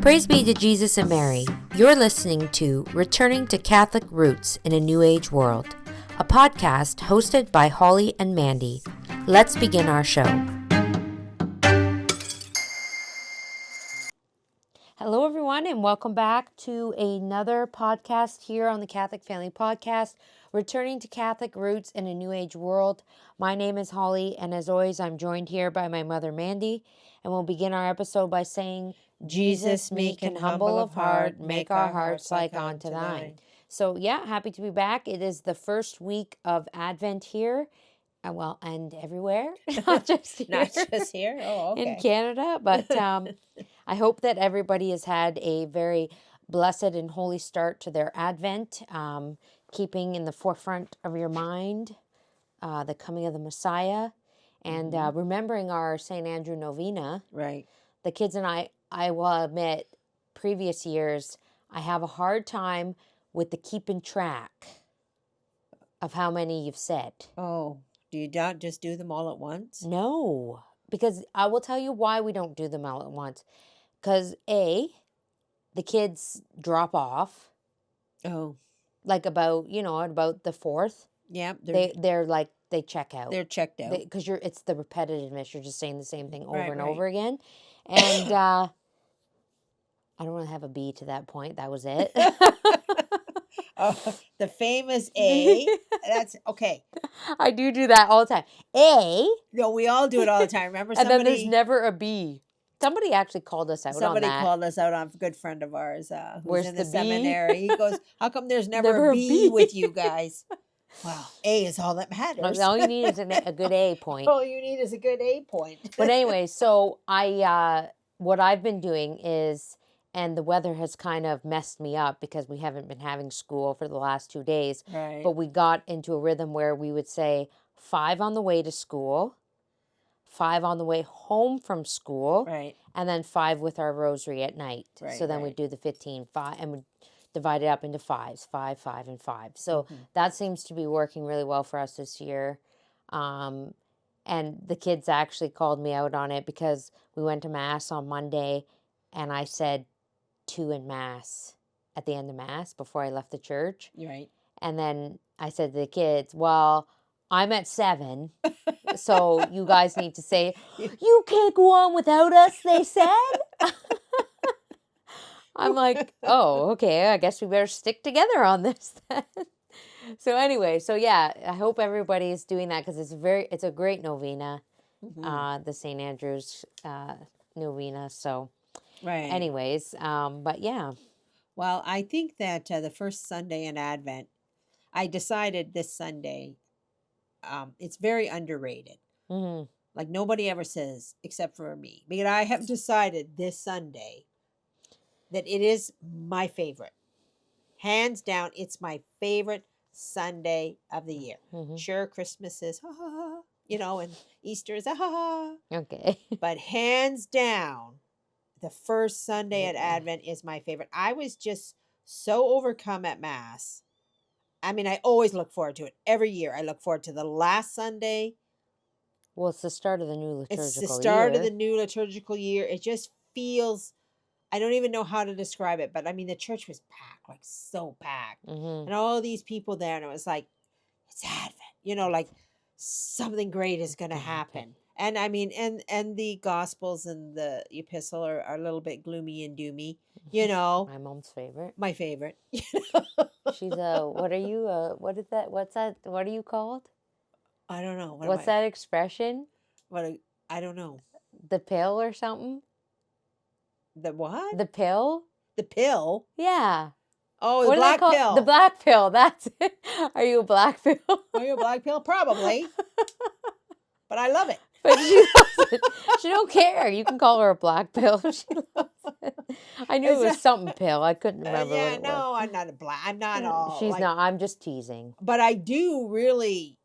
Praise be to Jesus and Mary. You're listening to Returning to Catholic Roots in a New Age World, a podcast hosted by Holly and Mandy. Let's begin our show. Hello, everyone, and welcome back to another podcast here on the Catholic Family Podcast, Returning to Catholic Roots in a New Age World. My name is Holly, and as always, I'm joined here by my mother, Mandy, and we'll begin our episode by saying, Jesus, meek and humble of heart, make our hearts like unto thine. So, happy to be back. It is the first week of Advent here, and everywhere, not just here. Not just here? Oh, okay. In Canada, but I hope that everybody has had a very blessed and holy start to their Advent, keeping in the forefront of your mind the coming of the Messiah, and remembering our St. Andrew Novena. Right. The kids and I will admit, previous years, I have a hard time with the keeping track of how many you've said. Oh, do you not just do them all at once? No, because I will tell you why we don't do them all at once. Because A, the kids drop off. Oh. Like about the fourth. Yeah. They check out. They're checked out. Because it's the repetitiveness. You're just saying the same thing over and right. over again. And I don't want to have a B to that point. That was it. Oh, the famous A. That's okay. I do that all the time. A. No, we all do it all the time. Remember, and then there's never a B. Somebody actually called us out on that. Somebody called us out on a good friend of ours who's in the B? seminary. He goes, how come there's never a B with you guys? Well, A is all that matters. All you need is a good A point. All you need is a good A point. But anyway, so what I've been doing is, and the weather has kind of messed me up because we haven't been having school for the last 2 days. Right. But we got into a rhythm where we would say 5 on the way to school, 5 on the way home from school, right, and then 5 with our rosary at night. Right, so then we do the 15, 5, and we divide it up into 5s, 5, 5, and 5. So that seems to be working really well for us this year. And the kids actually called me out on it because we went to Mass on Monday, and I said 2 in Mass at the end of Mass before I left the church. Right. And then I said to the kids, well, I'm at 7, so you guys need to say, you can't go on without us, they said. I'm like, oh, okay, I guess we better stick together on this then. So anyway, I hope everybody's doing that because it's a great novena, the St. Andrew's novena. So right. Anyways, but yeah. Well, I think that the first Sunday in Advent, I decided this Sunday, it's very underrated. Mm-hmm. Like nobody ever says, except for me. Because I have decided this Sunday that it is my favorite. Hands down, it's my favorite Sunday of the year. Mm-hmm. Sure, Christmas is, ha, ha, ha, and Easter is, ha, ha, ha. Okay. But hands down, the first Sunday at Advent is my favorite. I was just so overcome at Mass. I mean, I always look forward to it. Every year, I look forward to the last Sunday. Well, it's the start of the new liturgical year. It's the start of the new liturgical year. It just feels, I don't even know how to describe it, but I mean, the church was packed, like so packed. Mm-hmm. And all these people there, and it was like, it's Advent, like something great is going to happen. And I mean, and the Gospels and the Epistle are a little bit gloomy and doomy, My mom's favorite. My favorite. She's what are you, what is that? What's that? What are you called? I don't know. What's that expression? I don't know. The pill or something? The what? The pill? The pill? Yeah. Oh, the black pill. The black pill. That's it. Are you a black pill? Are you a black pill? Probably. But I love it. But she loves it. She don't care. You can call her a black pill. She loves it. I knew it was something pill. I couldn't remember what it was. No, I'm not a black. I'm not all. She's not. I'm just teasing. But I do really,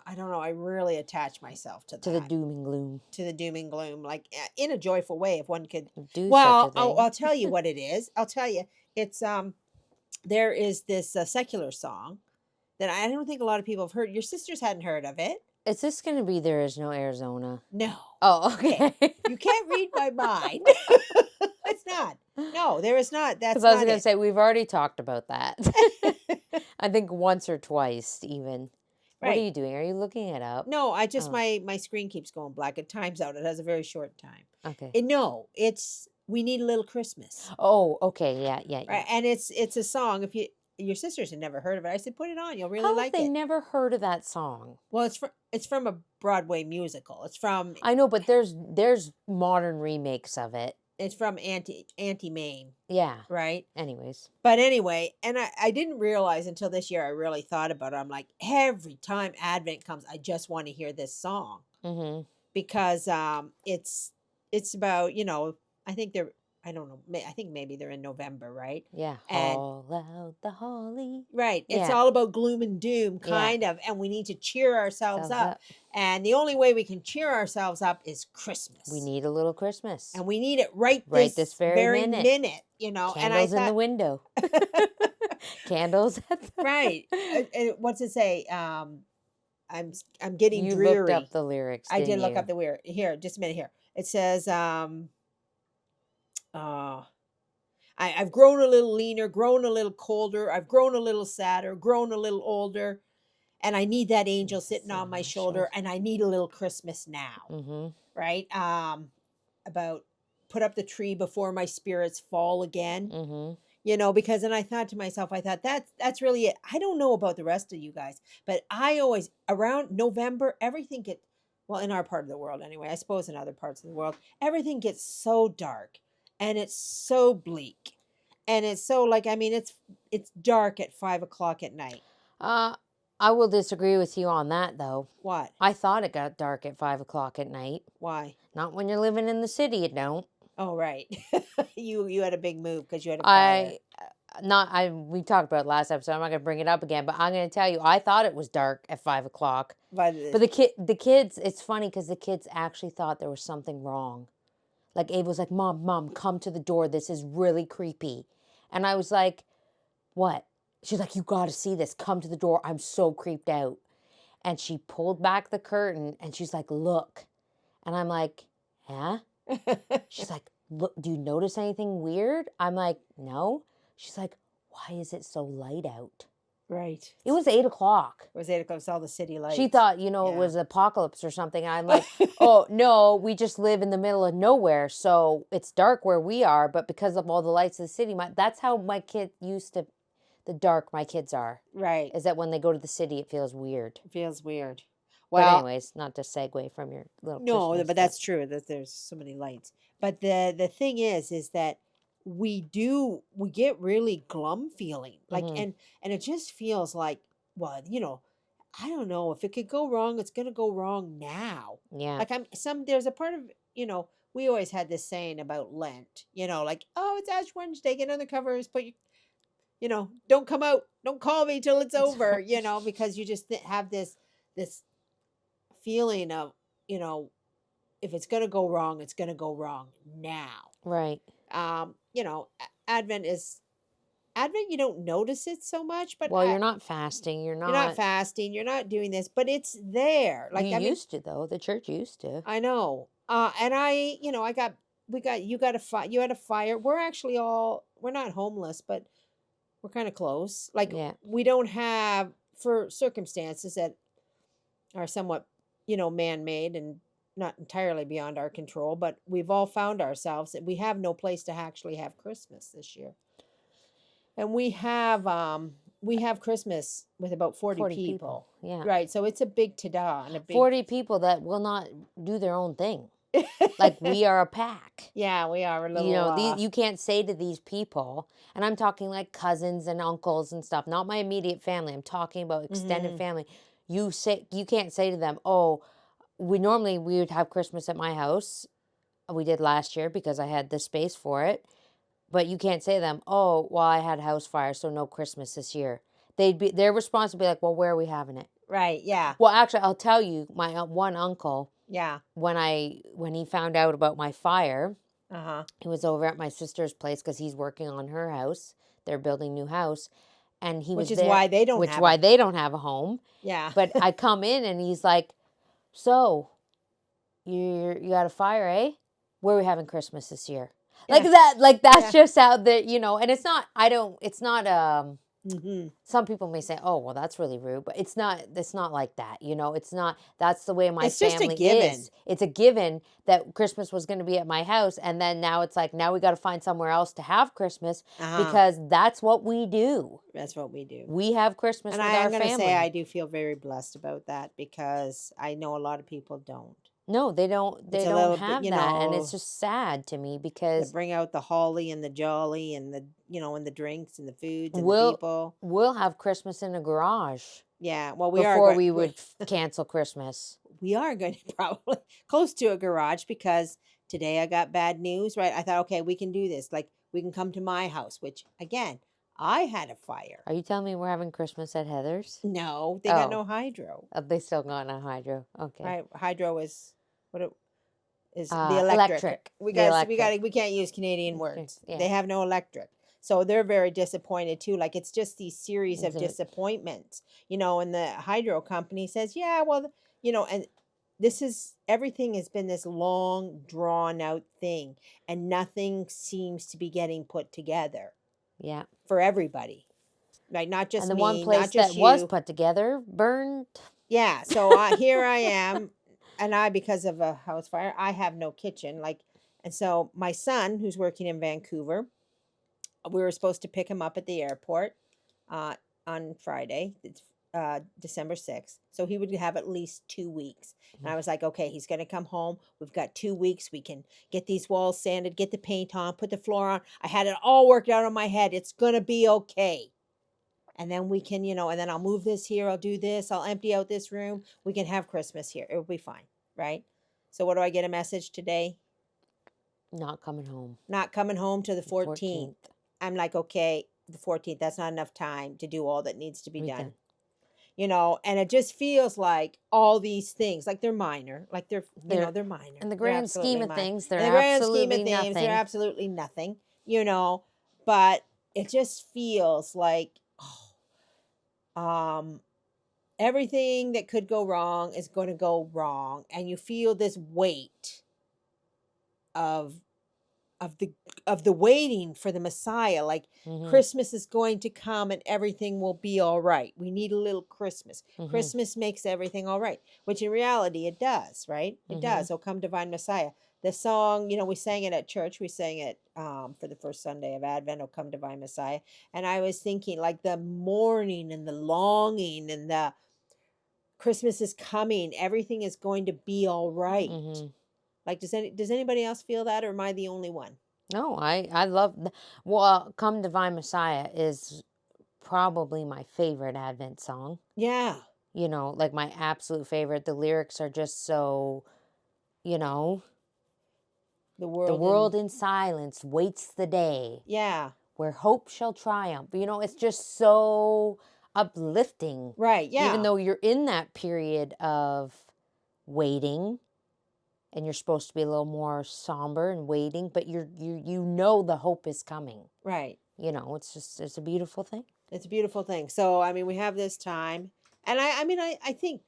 I don't know. I really attach myself to that. To the doom and gloom. To the doom and gloom, like in a joyful way, if one could. Do well, such a thing. I'll tell you what it is. I'll tell you. It's there is this secular song that I don't think a lot of people have heard. Your sisters hadn't heard of it. Is this going to be There Is No Arizona? No. Oh, okay. You can't read my mind. It's not. No, there is not. Because That's I was not going to it. say, we've already talked about that. I think once or twice, even. What are Right. you doing? Are you looking it up? No, I just Oh, my screen keeps going black. It times out. It has a very short time. okay. No, it's We Need a Little Christmas. Oh, okay. Yeah, yeah, Right. yeah. And it's a song. If your sisters had never heard of it, I said put it on. You'll really How have like they it. never heard of that song? Well, it's from a Broadway musical. I know, but there's modern remakes of it. It's from Auntie Maine, Yeah. right? Anyways. But anyway, and I didn't realize until this year I really thought about it. I'm like, every time Advent comes, I just want to hear this song Mm-hmm. because it's about, I think they're I don't know, I think maybe they're in November, right? Yeah. And Haul out the holly. right, it's Yeah. all about gloom and doom Yeah. kind of, and we need to cheer ourselves Selves up. up. And the only way we can cheer ourselves up is Christmas. We need a little Christmas. And we need it right This very minute. and I Candles in the thought window. Candles at the right. What's it say? I'm getting You looked dreary. up the lyrics, I did didn't look you? up the weird. Here, just a minute here. It says uh I've grown a little leaner, grown a little colder, I've grown a little sadder, grown a little older, and I need that angel sitting on my shoulder, and I need a little Christmas now. Mm-hmm. Right? About put up the tree before my spirits fall again. Mm-hmm. Because then I thought to myself, that's really it. I don't know about the rest of you guys, but I always around November, everything gets well, in our part of the world anyway. I suppose in other parts of the world, everything gets so dark and it's so bleak. And it's so it's dark at 5 o'clock at night. I will disagree with you on that, though. What? I thought it got dark at 5 o'clock at night. Why? Not when you're living in the city, it don't. Oh, right. You had a big move because you had a fire. We talked about it last episode. I'm not gonna bring it up again, but I'm gonna tell you, I thought it was dark at 5 o'clock. But But the kids, it's funny because the kids actually thought there was something wrong. Like Abe was like, Mom, come to the door. This is really creepy. And I was like, what? She's like, you got to see this. Come to the door. I'm so creeped out. And she pulled back the curtain and she's like, look. And I'm like, huh? She's like, look, do you notice anything weird? I'm like, no. She's like, why is it so light out? right. It was 8 o'clock. It was 8 o'clock. All the city lights. She thought, it Yeah. was apocalypse or something. I'm like, oh, no, we just live in the middle of nowhere. So it's dark where we are. But because of all the lights of the city, that's how my kid used to, the dark my kids are. Right. Is that when they go to the city, it feels weird. It feels weird. Well, Well, anyways, not to segue from your little no, Christmas but that's true that there's so many lights. But the thing is that we get really glum feeling like Mhm. and it just feels like, well, I don't know if it could go wrong, it's gonna go wrong now. Yeah. Like there's a part of we always had this saying about Lent, like, oh, it's Ash Wednesday, get under covers, but don't come out, don't call me till it's over, because you just have this feeling of, if it's going to go wrong, it's going to go wrong now. Right. Advent is Advent. You don't notice it so much, but Well, you're not fasting. You're not fasting. You're not doing this, but it's there. Like you used to, though. The church used to. I know. And you got a fire. You had a fire. We're not homeless, but we're kind of close. Like Yeah. we don't have, for circumstances that are somewhat, man-made and not entirely beyond our control, but we've all found ourselves that we have no place to actually have Christmas this year. And we have Christmas with about 40 people. Yeah. Right. So it's a big ta-da and a big 40 people that will not do their own thing. Like we are a pack. Yeah, we are a little you can't say to these people, and I'm talking like cousins and uncles and stuff, not my immediate family. I'm talking about extended family. You can't say to them, oh, we would have Christmas at my house. We did last year because I had the space for it. But you can't say to them, oh, well, I had a house fire, so no Christmas this year. Their response would be like, well, where are we having it? Right, yeah. Well, actually, I'll tell you, my one uncle, yeah, when he found out about my fire, he was over at my sister's place because he's working on her house. They're building a new house. And he was there. Why they don't have a home. Yeah. But I come in and he's like, so, you got a fire, eh? Where are we having Christmas this year? Like Yeah. that, like that's Yeah. just how the, and it's not, Mm-hmm. some people may say, oh, well, that's really rude, but it's not like that. It's not, that's the way my It's just a family given. is. It's a given that Christmas was going to be at my house. And then now it's like, now we got to find somewhere else to have Christmas because that's what we do. That's what we do. We have Christmas And with I'm our going to say I family. do feel very blessed about that because I know a lot of people don't. No, they don't, It's a don't little bit, have that. And it's just sad to me they because bring out the holly and the jolly and and the drinks and the foods and the we'll, people. we'll have Christmas in a garage Yeah, well, before we would cancel Christmas. we are going to probably close to a garage because today I got bad news, right? I thought, okay, we can do this. Like, we can come to my house, which, again, I had a fire. Are you telling me we're having Christmas at Heather's? No, they got Oh. no hydro. They still got a hydro. Okay. Hydro is what it is, the Electric. We The got we electric. we can't use Canadian Okay, words. yeah. They have no electric. So they're very disappointed too. Like, it's just these series of Is it- disappointments, and the hydro company says, yeah, well, and everything has been this long drawn out thing, and nothing seems to be getting put together Yeah. for everybody. Like, not just And the me, one place not just that was you. put together burned. Yeah, so here I am, and because of a house fire, I have no kitchen. And so my son, who's working in Vancouver, we were supposed to pick him up at the airport uh, on Friday. It's December 6th. So he would have at least 2 weeks. And I was like, okay, he's going to come home. We've got 2 weeks. We can get these walls sanded, get the paint on, put the floor on. I had it all worked out in my head. It's going to be okay. And then we can, and then I'll move this here. I'll do this. I'll empty out this room. We can have Christmas here. It'll be fine. Right? So what do I get a message today? Not coming home. Not coming home to the 14th. I'm like, okay, the 14th, that's not enough time to do all that needs to be done. And it just feels like all these things, like they're minor, like they're minor. In the grand scheme of things, they're in the grand scheme absolutely of things, nothing. they're absolutely nothing, but it just feels like, everything that could go wrong is going to go wrong. And you feel this weight of the waiting for the Messiah, like Christmas is going to come and everything will be all right. We need a little Christmas. Christmas makes everything all right, which in reality it does, right? It does. Oh, come divine Messiah. The song, we sang it at church. We sang it for the first Sunday of Advent, Oh, come divine Messiah. And I was thinking, like, the mourning and the longing and the Christmas is coming. Everything is going to be all right. Like, does anybody else feel that, or am I the only one? No, I love. Well, Come Divine Messiah is probably my favorite Advent song. Yeah. Like my absolute favorite. The lyrics are just so, the world in silence waits the day. Yeah. Where hope shall triumph. It's just so uplifting. Right, yeah. Even though you're in that period of waiting. And you're supposed to be a little more somber and waiting, but you know the hope is coming. Right. It's a beautiful thing. It's a beautiful thing. So, we have this time, and I think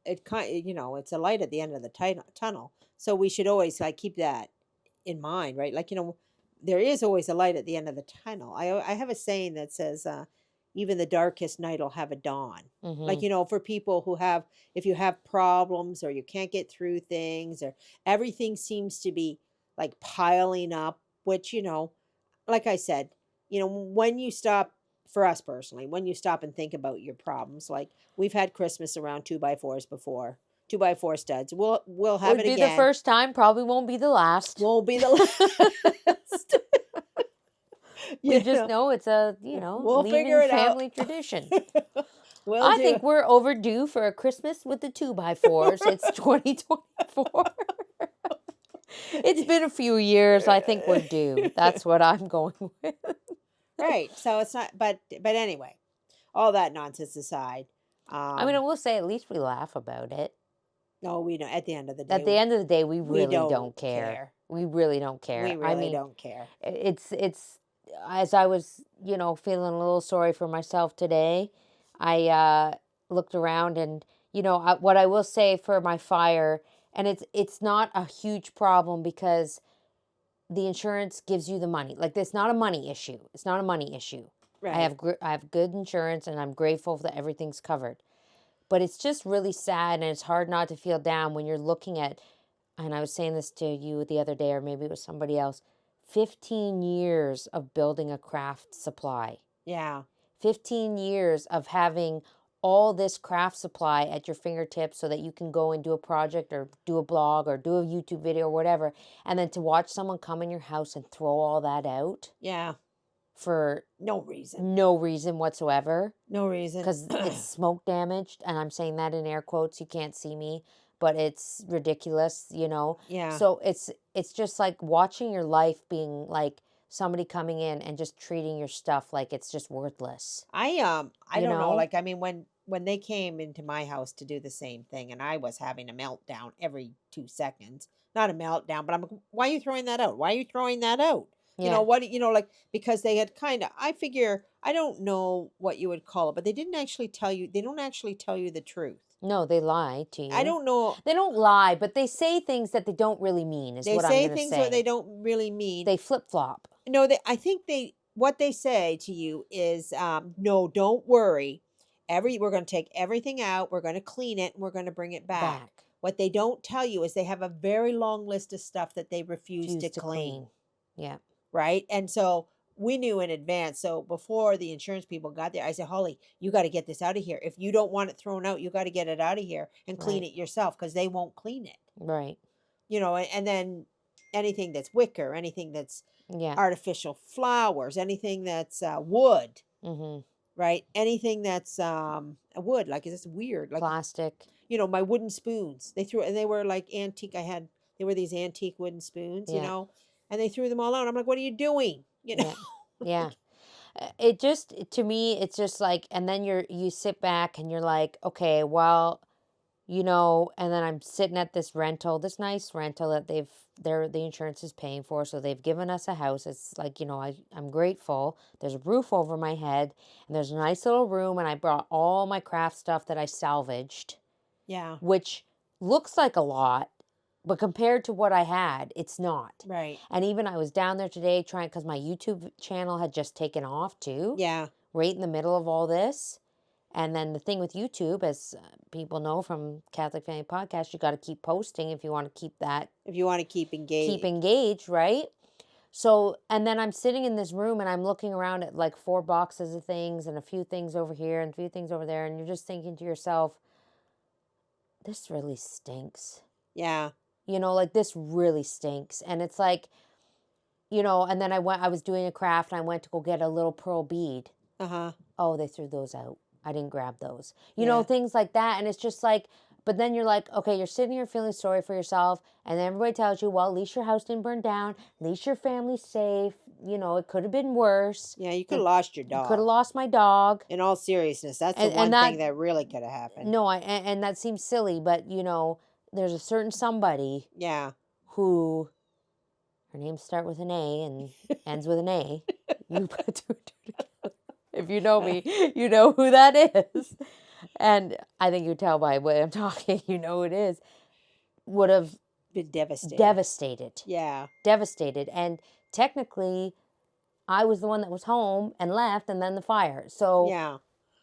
it it's a light at the end of the tunnel. So we should always keep that in mind, right? There is always a light at the end of the tunnel. I have a saying that says, even the darkest night will have a dawn. Like, for people who if you have problems or you can't get through things or everything seems to be like piling up, which, like I said, when you stop, for us personally, when you stop and think about your problems, like we've had Christmas around 2x4s before, 2x4 studs. We'll have it again. Would be the first time, probably won't be the last. Won't be the last. We just know it's a, we'll figure it family out. Tradition. I think we're overdue for a Christmas with the 2x4s. It's 2024. It's been a few years. I think we're due. That's what I'm going with. Right. So it's not, but anyway, all that nonsense aside. I will say at least we laugh about it. No, we don't. At the end of the day. At the end of the day, we really don't care. We really don't care. We really don't care. It's as I was, feeling a little sorry for myself today, I looked around and, what I will say for my fire, and it's not a huge problem because the insurance gives you the money. Like, it's not a money issue. It's not a money issue. Right. I have good insurance, and I'm grateful that everything's covered. But it's just really sad, and it's hard not to feel down when you're looking at, and I was saying this to you the other day, or maybe it was somebody else, 15 years of building a craft supply. Yeah. 15 years of having all this craft supply at your fingertips so that you can go and do a project or do a blog or do a YouTube video or whatever. And then to watch someone come in your house and throw all that out Yeah. for No reason. no reason whatsoever. No reason. Because it's smoke damaged. And I'm saying that in air quotes. You can't see me, but it's ridiculous, you know? Yeah. So it's just like watching your life being like somebody coming in and just treating your stuff like it's just worthless. I You don't know. know? Like, I mean, when they came into my house to do the same thing, and I was having a meltdown every 2 seconds. Not a meltdown, but I'm like, why are you throwing that out? Why are you throwing that out? You know Yeah. what? You know, like, because they had kind of. I figure, I don't know what you would call it, but they didn't actually tell you. They don't actually tell you the truth. No, they lie to I you. don't know. They don't lie, but they say things that they don't really mean, is They what I'm say going to things that they say. don't really mean. They flip flop No, I think what they say to you is, no, don't worry. We're going to take everything out. We're going to clean it and we're going to bring it back. back. What they don't tell you is they have a very long list of stuff that they refuse Refuse to to clean. clean. Yeah. Right. And so we knew in advance. So before the insurance people got there, I said, Holly, you got to get this out of here. If you don't want it thrown out, you got to get it out of here and clean Right. it yourself because they won't clean it. Right. You know, and then anything that's wicker, anything that's Yeah. artificial flowers, anything that's wood, Mm-hmm. right? Anything that's wood, like it's weird. Like, Plastic. you know, my wooden spoons, and they were like antique. They were these antique wooden spoons, you Yeah. know, and they threw them all out. I'm like, what are you doing? You know? Yeah. Yeah. It just, to me, it's just like, and then you sit back and you're like, okay, well, you know, and then I'm sitting at this nice rental that the insurance is paying for. So they've given us a house. It's like, you know, I'm grateful. There's a roof over my head and there's a nice little room. And I brought all my craft stuff that I salvaged, Yeah. which looks like a lot, but compared to what I had, it's not. Right. And even I was down there today because my YouTube channel had just taken off too. Yeah. Right in the middle of all this. And then the thing with YouTube, as people know from Catholic Family Podcast, you got to keep posting if you want to keep that. If you want to keep engaged, right? So, and then I'm sitting in this room and I'm looking around at like 4 boxes of things and a few things over here and a few things over there. And you're just thinking to yourself, this really stinks. Yeah. You know, like this really stinks. And it's like, you know, and then I was doing a craft and I went to go get a little pearl bead. Uh-huh. Oh, they threw those out. I didn't grab those. You know, things like that. And it's just like, but then you're like, okay, you're sitting here feeling sorry for yourself. And then everybody tells you, well, at least your house didn't burn down. At least your family's safe. You know, it could have been worse. Yeah, you could have lost your dog. You could have lost my dog. In all seriousness, that's the one thing that really could have happened. No, and that seems silly, but, you know, there's a certain somebody. Yeah. Who, her name starts with an A and ends with an A. You put 2 and 2 together. If you know me, you know who that is. And I think you tell by the way I'm talking, you know who it is. Would have been devastated. Devastated. Yeah. Devastated. And technically, I was the one that was home and left and then the fire. So yeah.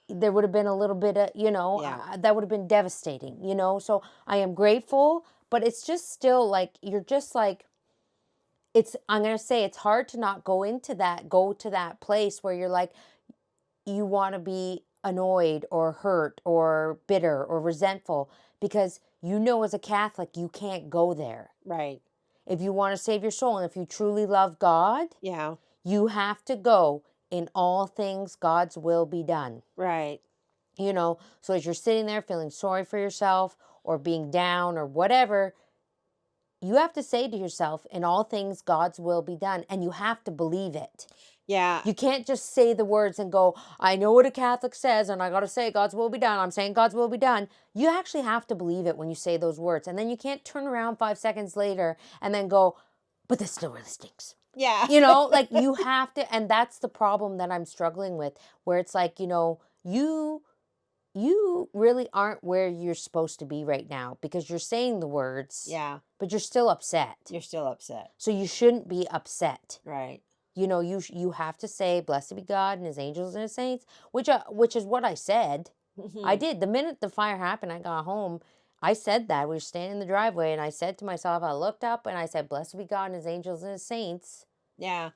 There would have been a little bit of, you know, that would have been devastating, you know. So I am grateful, but it's just still like, you're just like, I'm going to say it's hard to not go to that place where you're like, you want to be annoyed or hurt or bitter or resentful because you know as a Catholic you can't go there. Right. If you want to save your soul and if you truly love God, you have to go in all things God's will be done. Right. You know, so as you're sitting there feeling sorry for yourself or being down or whatever, you have to say to yourself, in all things God's will be done, and you have to believe it. Yeah. You can't just say the words and go, I know what a Catholic says and I got to say God's will be done. I'm saying God's will be done. You actually have to believe it when you say those words. And then you can't turn around 5 seconds later and then go, but this still really stinks. Yeah. You know, like you have to, and that's the problem that I'm struggling with, where it's like, you know, you you really aren't where you're supposed to be right now because you're saying the words, Yeah. but you're still upset. You're still upset. So you shouldn't be upset. Right. You know, you have to say, "Blessed be God and His angels and His saints," which is what I said. I did. The minute the fire happened, I got home. I said that. We were standing in the driveway, and I said to myself, I looked up and I said, "Blessed be God and His angels and His saints." Yeah.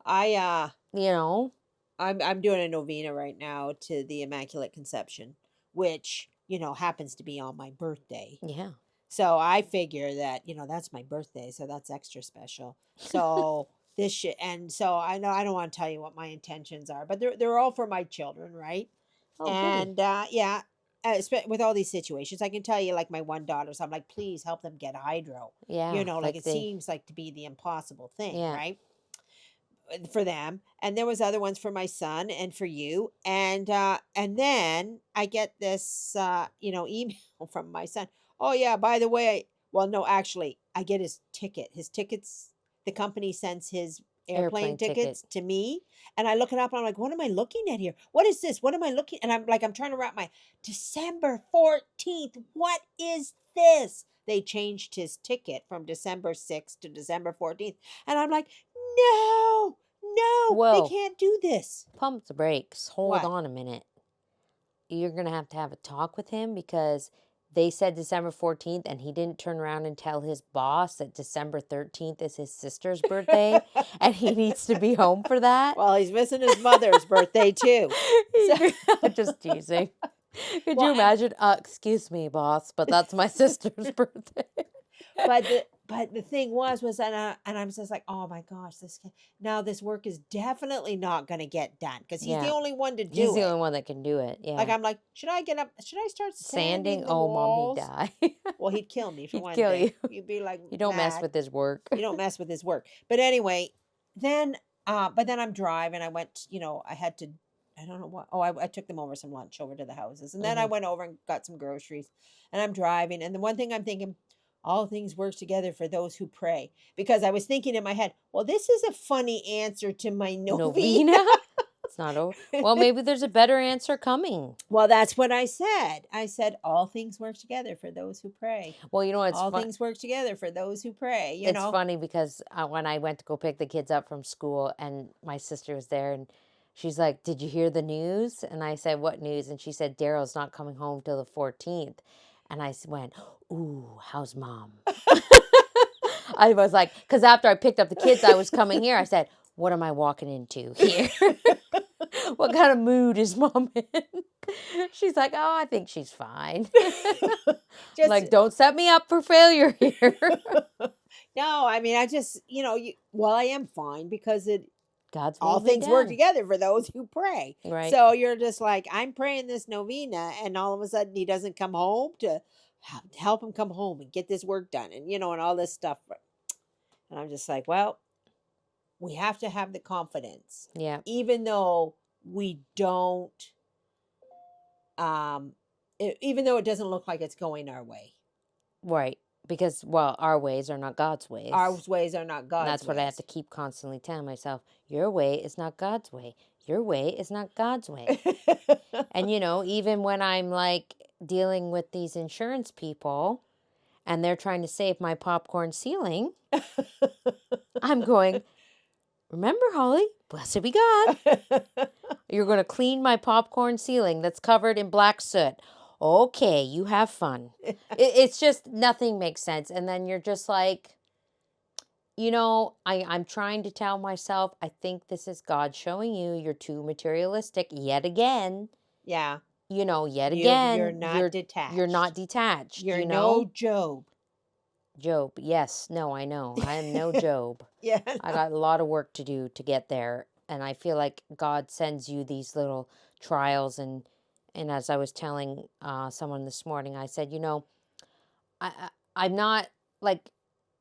I You know. I'm doing a novena right now to the Immaculate Conception, which, happens to be on my birthday. Yeah. So I figure that, that's my birthday, so that's extra special. So this shit, and so I know I don't want to tell you what my intentions are, but they're all for my children, right? Oh, goody. And yeah, with all these situations, I can tell you, like my one daughter, so I'm like, please help them get hydro. Yeah. Like Like it they. seems like to be the impossible thing, Yeah. right? For them, and there was other ones for my son and for you, and then I get this email from my son. Oh yeah, by the way, well, no, actually I get his tickets. The company sends his airplane Airplane ticket. tickets to me, and I look it up and I'm like, what am I looking at here? What is this? What am I looking? And I'm trying to wrap my December 14th. What is this? They changed his ticket from December 6th to December 14th, and I'm like, no, no, they Whoa. can't do this. Pump the brakes. Hold What? on a minute. You're going to have a talk with him because they said December 14th and he didn't turn around and tell his boss that December 13th is his sister's birthday and he needs to be home for that. Well, he's missing his mother's birthday too. So, Just teasing. Could well, you imagine? Excuse me, boss, but that's my sister's birthday. but the thing was and I was just like, oh my gosh, now this work is definitely not going to get done because he's the Yeah. only one to He's do the it. only one that can do it. Like Yeah. I'm like, should I get up? Should I start Sanding? sanding the Oh, Mom, he'd walls? die. Well, he'd kill me for He'd one kill thing. you. You'd be like, You don't mess mad. with his work. You don't mess with his work. But anyway, then but then I'm driving. I went, I had to, I don't know what. Oh, I took them over some lunch over to the houses. And then I Mhm. went over and got some groceries. And I'm driving. And the one thing I'm thinking, all things work together for those who pray. Because I was thinking in my head, well, this is a funny answer to my novena. Novena? It's not over. Well, maybe there's a better answer coming. Well, that's what I said. I said, all things work together for those who pray. Well, you know, it's All fun. things work together for those who pray. It's funny because when I went to go pick the kids up from school and my sister was there and she's like, "Did you hear the news?" And I said, "What news?" And she said, "Daryl's not coming home till the 14th." And I went, "Ooh, how's Mom?" I was like, because after I picked up the kids, I was coming here. I said, "What am I walking into here?" What kind of mood is Mom in? She's like, "Oh, I think she's fine." Just Like, don't set me up for failure here. no, I mean, I just, I am fine because God's will all be things work done. together for those who pray. Right. So you're just like, I'm praying this novena, and all of a sudden he doesn't come home to help him come home and get this work done, and all this stuff. And I'm just like, well, we have to have the confidence, Yeah. even though we don't, even though it doesn't look like it's going our way. Right. Because, well, our ways are not God's ways. Our ways are not And God's that's what I have to keep constantly telling myself. Your way is not God's way. Your way is not God's way. And, even when I'm like dealing with these insurance people and they're trying to save my popcorn ceiling, I'm going, remember, Holly, blessed be God. You're going to clean my popcorn ceiling that's covered in black soot. Okay, you have fun. It's just nothing makes sense. And then you're just like, I'm trying to tell myself, I think this is God showing you you're too materialistic yet again. Yeah. Yet again. You're not detached. You're not detached. You're no Job. Job. Yes. No, I know. I am no Job. Yeah. I got a lot of work to do to get there. And I feel like God sends you these little trials. And as I was telling someone this morning, I said, I'm not like,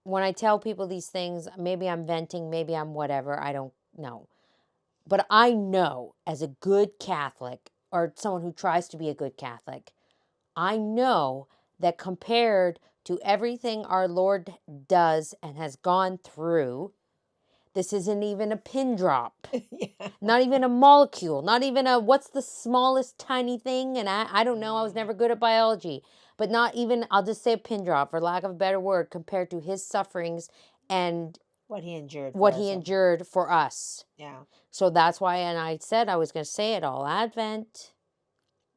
when I tell people these things, maybe I'm venting, maybe I'm whatever, I don't know. But I know as a good Catholic, or someone who tries to be a good Catholic, I know that compared to everything our Lord does and has gone through, This isn't even a pin drop. Yeah. Not even a molecule. Not even a, what's the smallest tiny thing? And I don't know. I was never good at biology. But not even, I'll just say a pin drop, for lack of a better word, compared to his sufferings and What he endured for what us. he endured for us. Yeah. So that's why, and I said I was going to say it all Advent.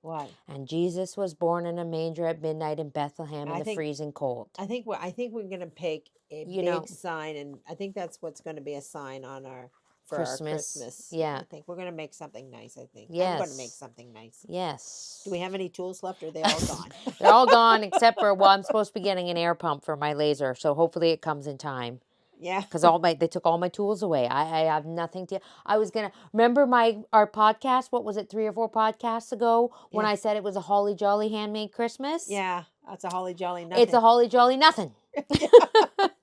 What? And Jesus was born in a manger at midnight in Bethlehem in the freezing cold. I think we're gonna pick a big sign, and I think that's what's gonna be a sign on our Christmas. Yeah. I think we're gonna make something nice. I think Yes. I'm gonna make something nice. Yes. Do we have any tools left, or are they all gone? They're all gone except for, well, I'm supposed to be getting an air pump for my laser, so hopefully it comes in time. Yeah. Because they took all my tools away. I have nothing to. I was gonna remember our podcast. What was it, 3 or 4 podcasts ago, when I said it was a holly jolly handmade Christmas? Yeah, that's a holly jolly nothing. It's a holly jolly nothing.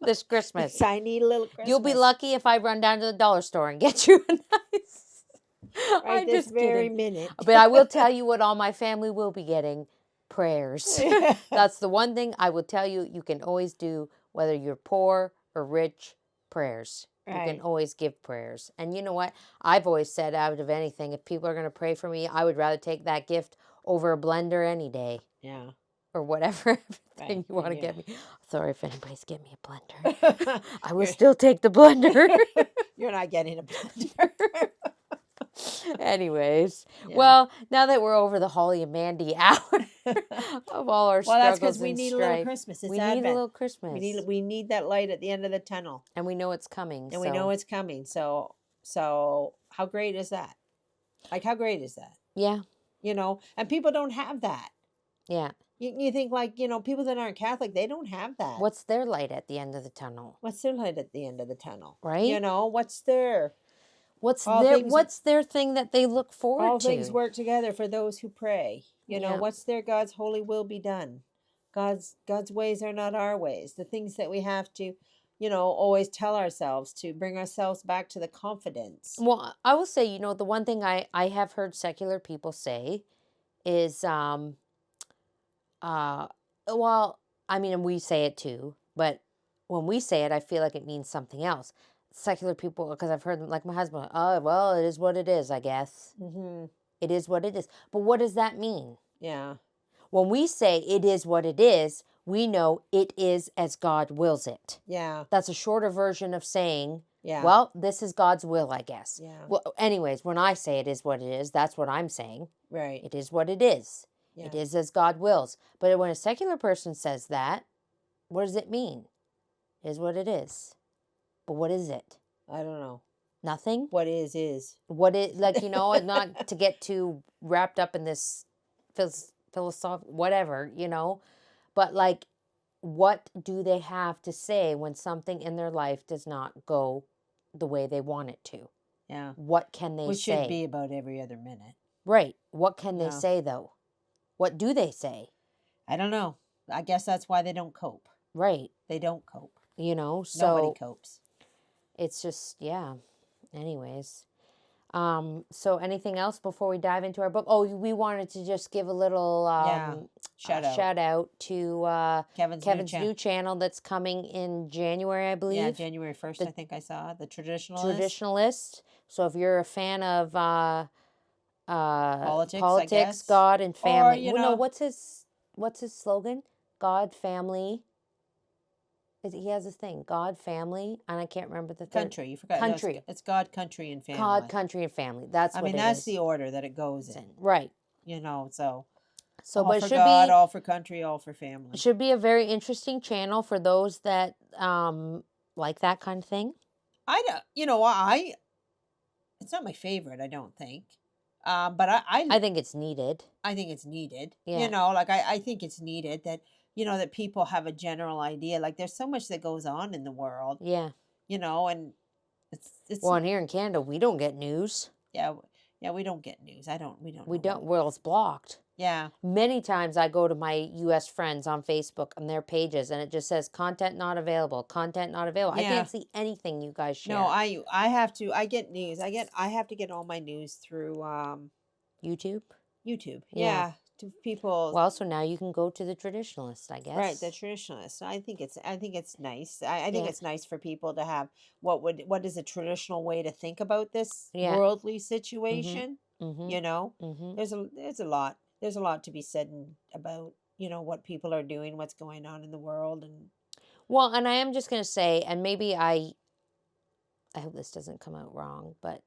This Christmas. Tiny little Christmas. You'll be lucky if I run down to the dollar store and get you a nice. Right this very minute. But I will tell you what all my family will be getting: prayers. That's the one thing I will tell you. You can always do, whether you're poor or rich, prayers. You can always give prayers. And you know what? I've always said, out of anything, if people are going to pray for me, I would rather take that gift over a blender any day. Yeah. Or whatever thing you want to get me. Sorry if anybody's getting me a blender. I will still take the blender. You're not getting a blender. Anyways, well, now that we're over the Holly and Mandy hour of all our struggles, that's because we and need strife, a little Christmas. It's we Advent. need a little Christmas. We need that light at the end of the tunnel, and we know it's coming. And we know it's coming. So how great is that? Like, how great is that? Yeah. You know, and people don't have that. Yeah. You think, like, you know, people that aren't Catholic, they don't have that. What's their light at the end of the tunnel? What's their light at the end of the tunnel? Right. You know, what's their thing that they look forward to? All things work together for those who pray. You know, what's their God's holy will be done. God's ways are not our ways. The things that we have to, you know, always tell ourselves to bring ourselves back to the confidence. Well, I will say, you know, the one thing I have heard secular people say is, well, I mean, and we say it too, but when we say it, I feel like it means something else. Secular people, because I've heard them, like my husband, oh, well, it is what it is, I guess. Mm-hmm. It is what it is. But what does that mean? Yeah. When we say it is what it is, we know it is as God wills it. Yeah. That's a shorter version of saying, well, this is God's will, I guess. Yeah. Well, anyways, when I say it is what it is, that's what I'm saying. Right. It is what it is. Yeah. It is as God wills. But when a secular person says that, what does it mean? It is what it is. But what is it? I don't know. Nothing? What is. What is, like, you know, not to get too wrapped up in this philosophical, whatever, you know. But, like, what do they have to say when something in their life does not go the way they want it to? Yeah. What can they say? Which should be about every other minute. Right. What can they say, though? What do they say? I don't know. I guess that's why they don't cope. Right. They don't cope. You know, so nobody copes. It's just, yeah. Anyways. So anything else before we dive into our book? Oh, we wanted to just give a little shout out to Kevin's new channel that's coming in January, I believe. Yeah, January 1st, I think I saw. The Traditionalist. So if you're a fan of politics, God and family. Or, you know, what's his slogan? God, family. He has this thing, God, family, and I can't remember the third. Country. You forgot. Country. No, it's God, country, and family. God, country, and family. That's what it is. That's the order that it goes in. Right. You know, so all but it should God, be all for country, all for family. It should be a very interesting channel for those that like that kind of thing. It's not my favorite, I don't think. But I think it's needed. I think it's needed. Yeah. You know, like I think it's needed that, you know, that people have a general idea. Like, there's so much that goes on in the world. Yeah. You know, and it's well, and here in Canada, we don't get news. Yeah, we don't get news. We don't. Well, it's blocked. Yeah. Many times I go to my U.S. friends on Facebook on their pages, and it just says content not available. Content not available. Yeah. I can't see anything you guys share. No, I have to. I get news. I have to get all my news through YouTube. YouTube. Yeah. to people. Well, so now you can go to the traditionalist, I Right, the guess. traditionalists. I think it's nice. I think Yeah. it's nice for people to have what is a traditional way to think about this Yeah. worldly Mhm. situation. Mhm. You know, Mhm. there's a lot to be said about what people are doing, what's going on in the world, and Well, and I am just going to say, and maybe I hope this doesn't come out wrong, but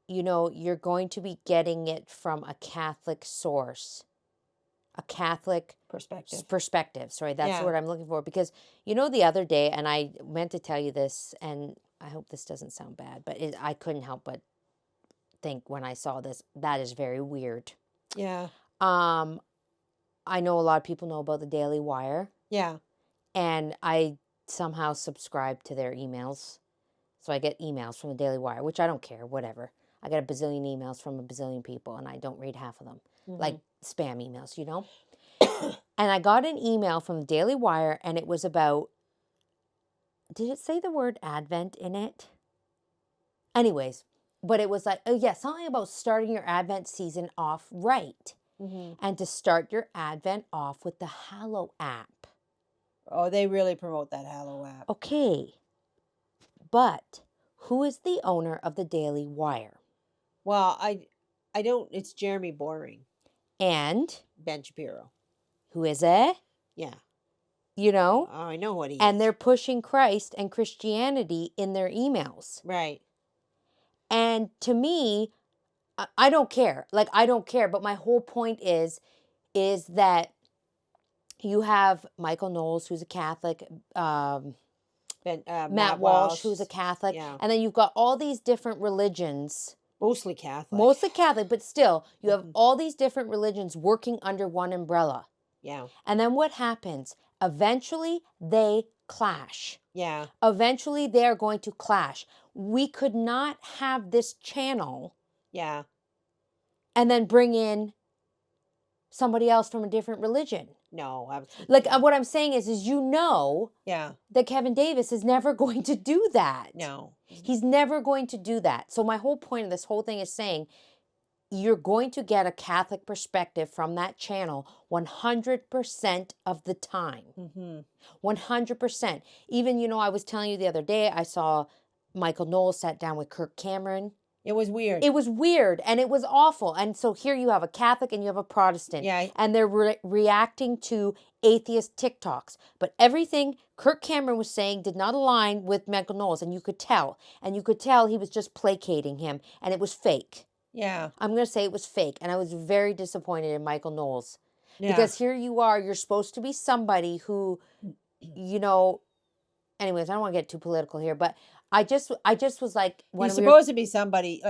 you're going to be getting it from a Catholic source, a Catholic perspective. perspective. Sorry, that's the Yeah. word I'm looking for. Because the other day, and I meant to tell you this, and I hope this doesn't sound bad, but I couldn't help but think when I saw this, that is very weird. Yeah. Um, I know a lot of people know about the Daily Wire, Yeah. and I somehow subscribe to their emails. So I get emails from the Daily Wire, which I don't care, whatever. I get a bazillion emails from a bazillion people, and I don't read half of them, like spam emails. And I got an email from the Daily Wire, and it was about, did it say the word Advent in it? Anyways, but it was like, oh yeah, something about starting your Advent season off right. Mm-hmm. And to start your Advent off with the Hallow app. Oh, they really promote that Hallow app. Okay, but who is the owner of the Daily Wire? Well, I don't. It's Jeremy Boring, And Ben Shapiro. who is it? Yeah. You know? Oh, I know what he And is. they're pushing Christ and Christianity in their emails. Right. And to me, I don't care. Like, I don't care. But my whole point is that you have Michael Knowles, who's a Catholic, Matt Matt Walsh, Walsh. who's a Catholic, Yeah. and then you've got all these different religions, Mostly Catholic. mostly Catholic, but still, you have Mhm. all these different religions working under one umbrella. Yeah. And then what happens? Eventually, they clash. Yeah. Eventually, they are going to clash. We could not have this channel Yeah. and then bring in somebody else from a different religion. No, absolutely. Like, not. what I'm saying is Yeah. that Kevin Davis is never going to do that. No. He's never going to do that. So my whole point of this whole thing is saying you're going to get a Catholic perspective from that channel 100% of the time. Mm-hmm. 100%. Even, I was telling you the other day, I saw Michael Knowles sat down with Kirk Cameron. It was weird. It was weird and it was awful. And so here you have a Catholic and you have a Protestant. Yeah. And they're reacting to atheist TikToks. But everything Kirk Cameron was saying did not align with Michael Knowles. And you could tell. And you could tell he was just placating him. And it was fake. Yeah. I'm going to say it was fake. And I was very disappointed in Michael Knowles. Yeah. Because here you are, you're supposed to be somebody who, anyways, I don't want to get too political here, but I just was like, when He's supposed to be somebody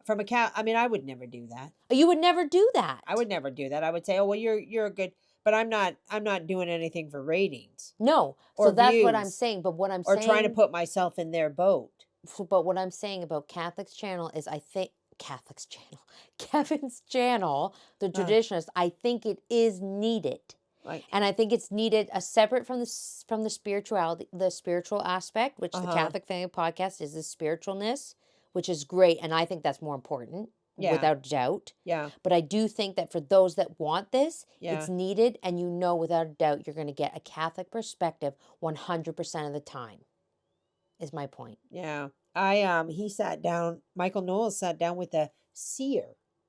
from a cat. I would never do that. You would never do that. I would never do that. I would say, oh well, you're a good, but I'm not doing anything for ratings. No, or so that's what I'm views, saying. But what I'm or saying, trying to put myself in their boat. But what I'm saying about Catholic's channel is, I think Catholic's channel, Kevin's channel, the traditionalist, I think it is needed. Like, and I think it's needed separate from the spirituality, the spiritual aspect, which the Catholic Family Podcast is the spiritualness, which is great, and I think that's more important, without doubt. Yeah. But I do think that for those that want this, Yeah. it's needed, and without a doubt you're going to get a Catholic perspective 100% of the time. Is my point. Yeah. He sat down. Michael Knowles sat down with a seer.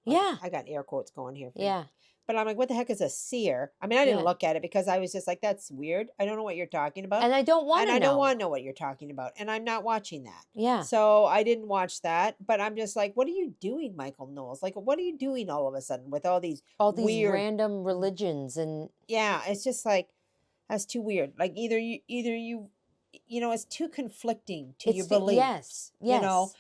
Yeah. I got air quotes going here. Yeah. But I'm like, what the heck is a seer? I didn't look at it because I was just like, that's weird. I don't know what you're talking about. And I don't want to know. And I don't want to know what you're talking about. And I'm not watching that. Yeah. So I didn't watch that. But I'm just like, what are you doing, Michael Knowles? Like, what are you doing all of a sudden with all these weird, random religions? And yeah, it's just like, that's too weird. Like either you it's too conflicting to your beliefs. Yes.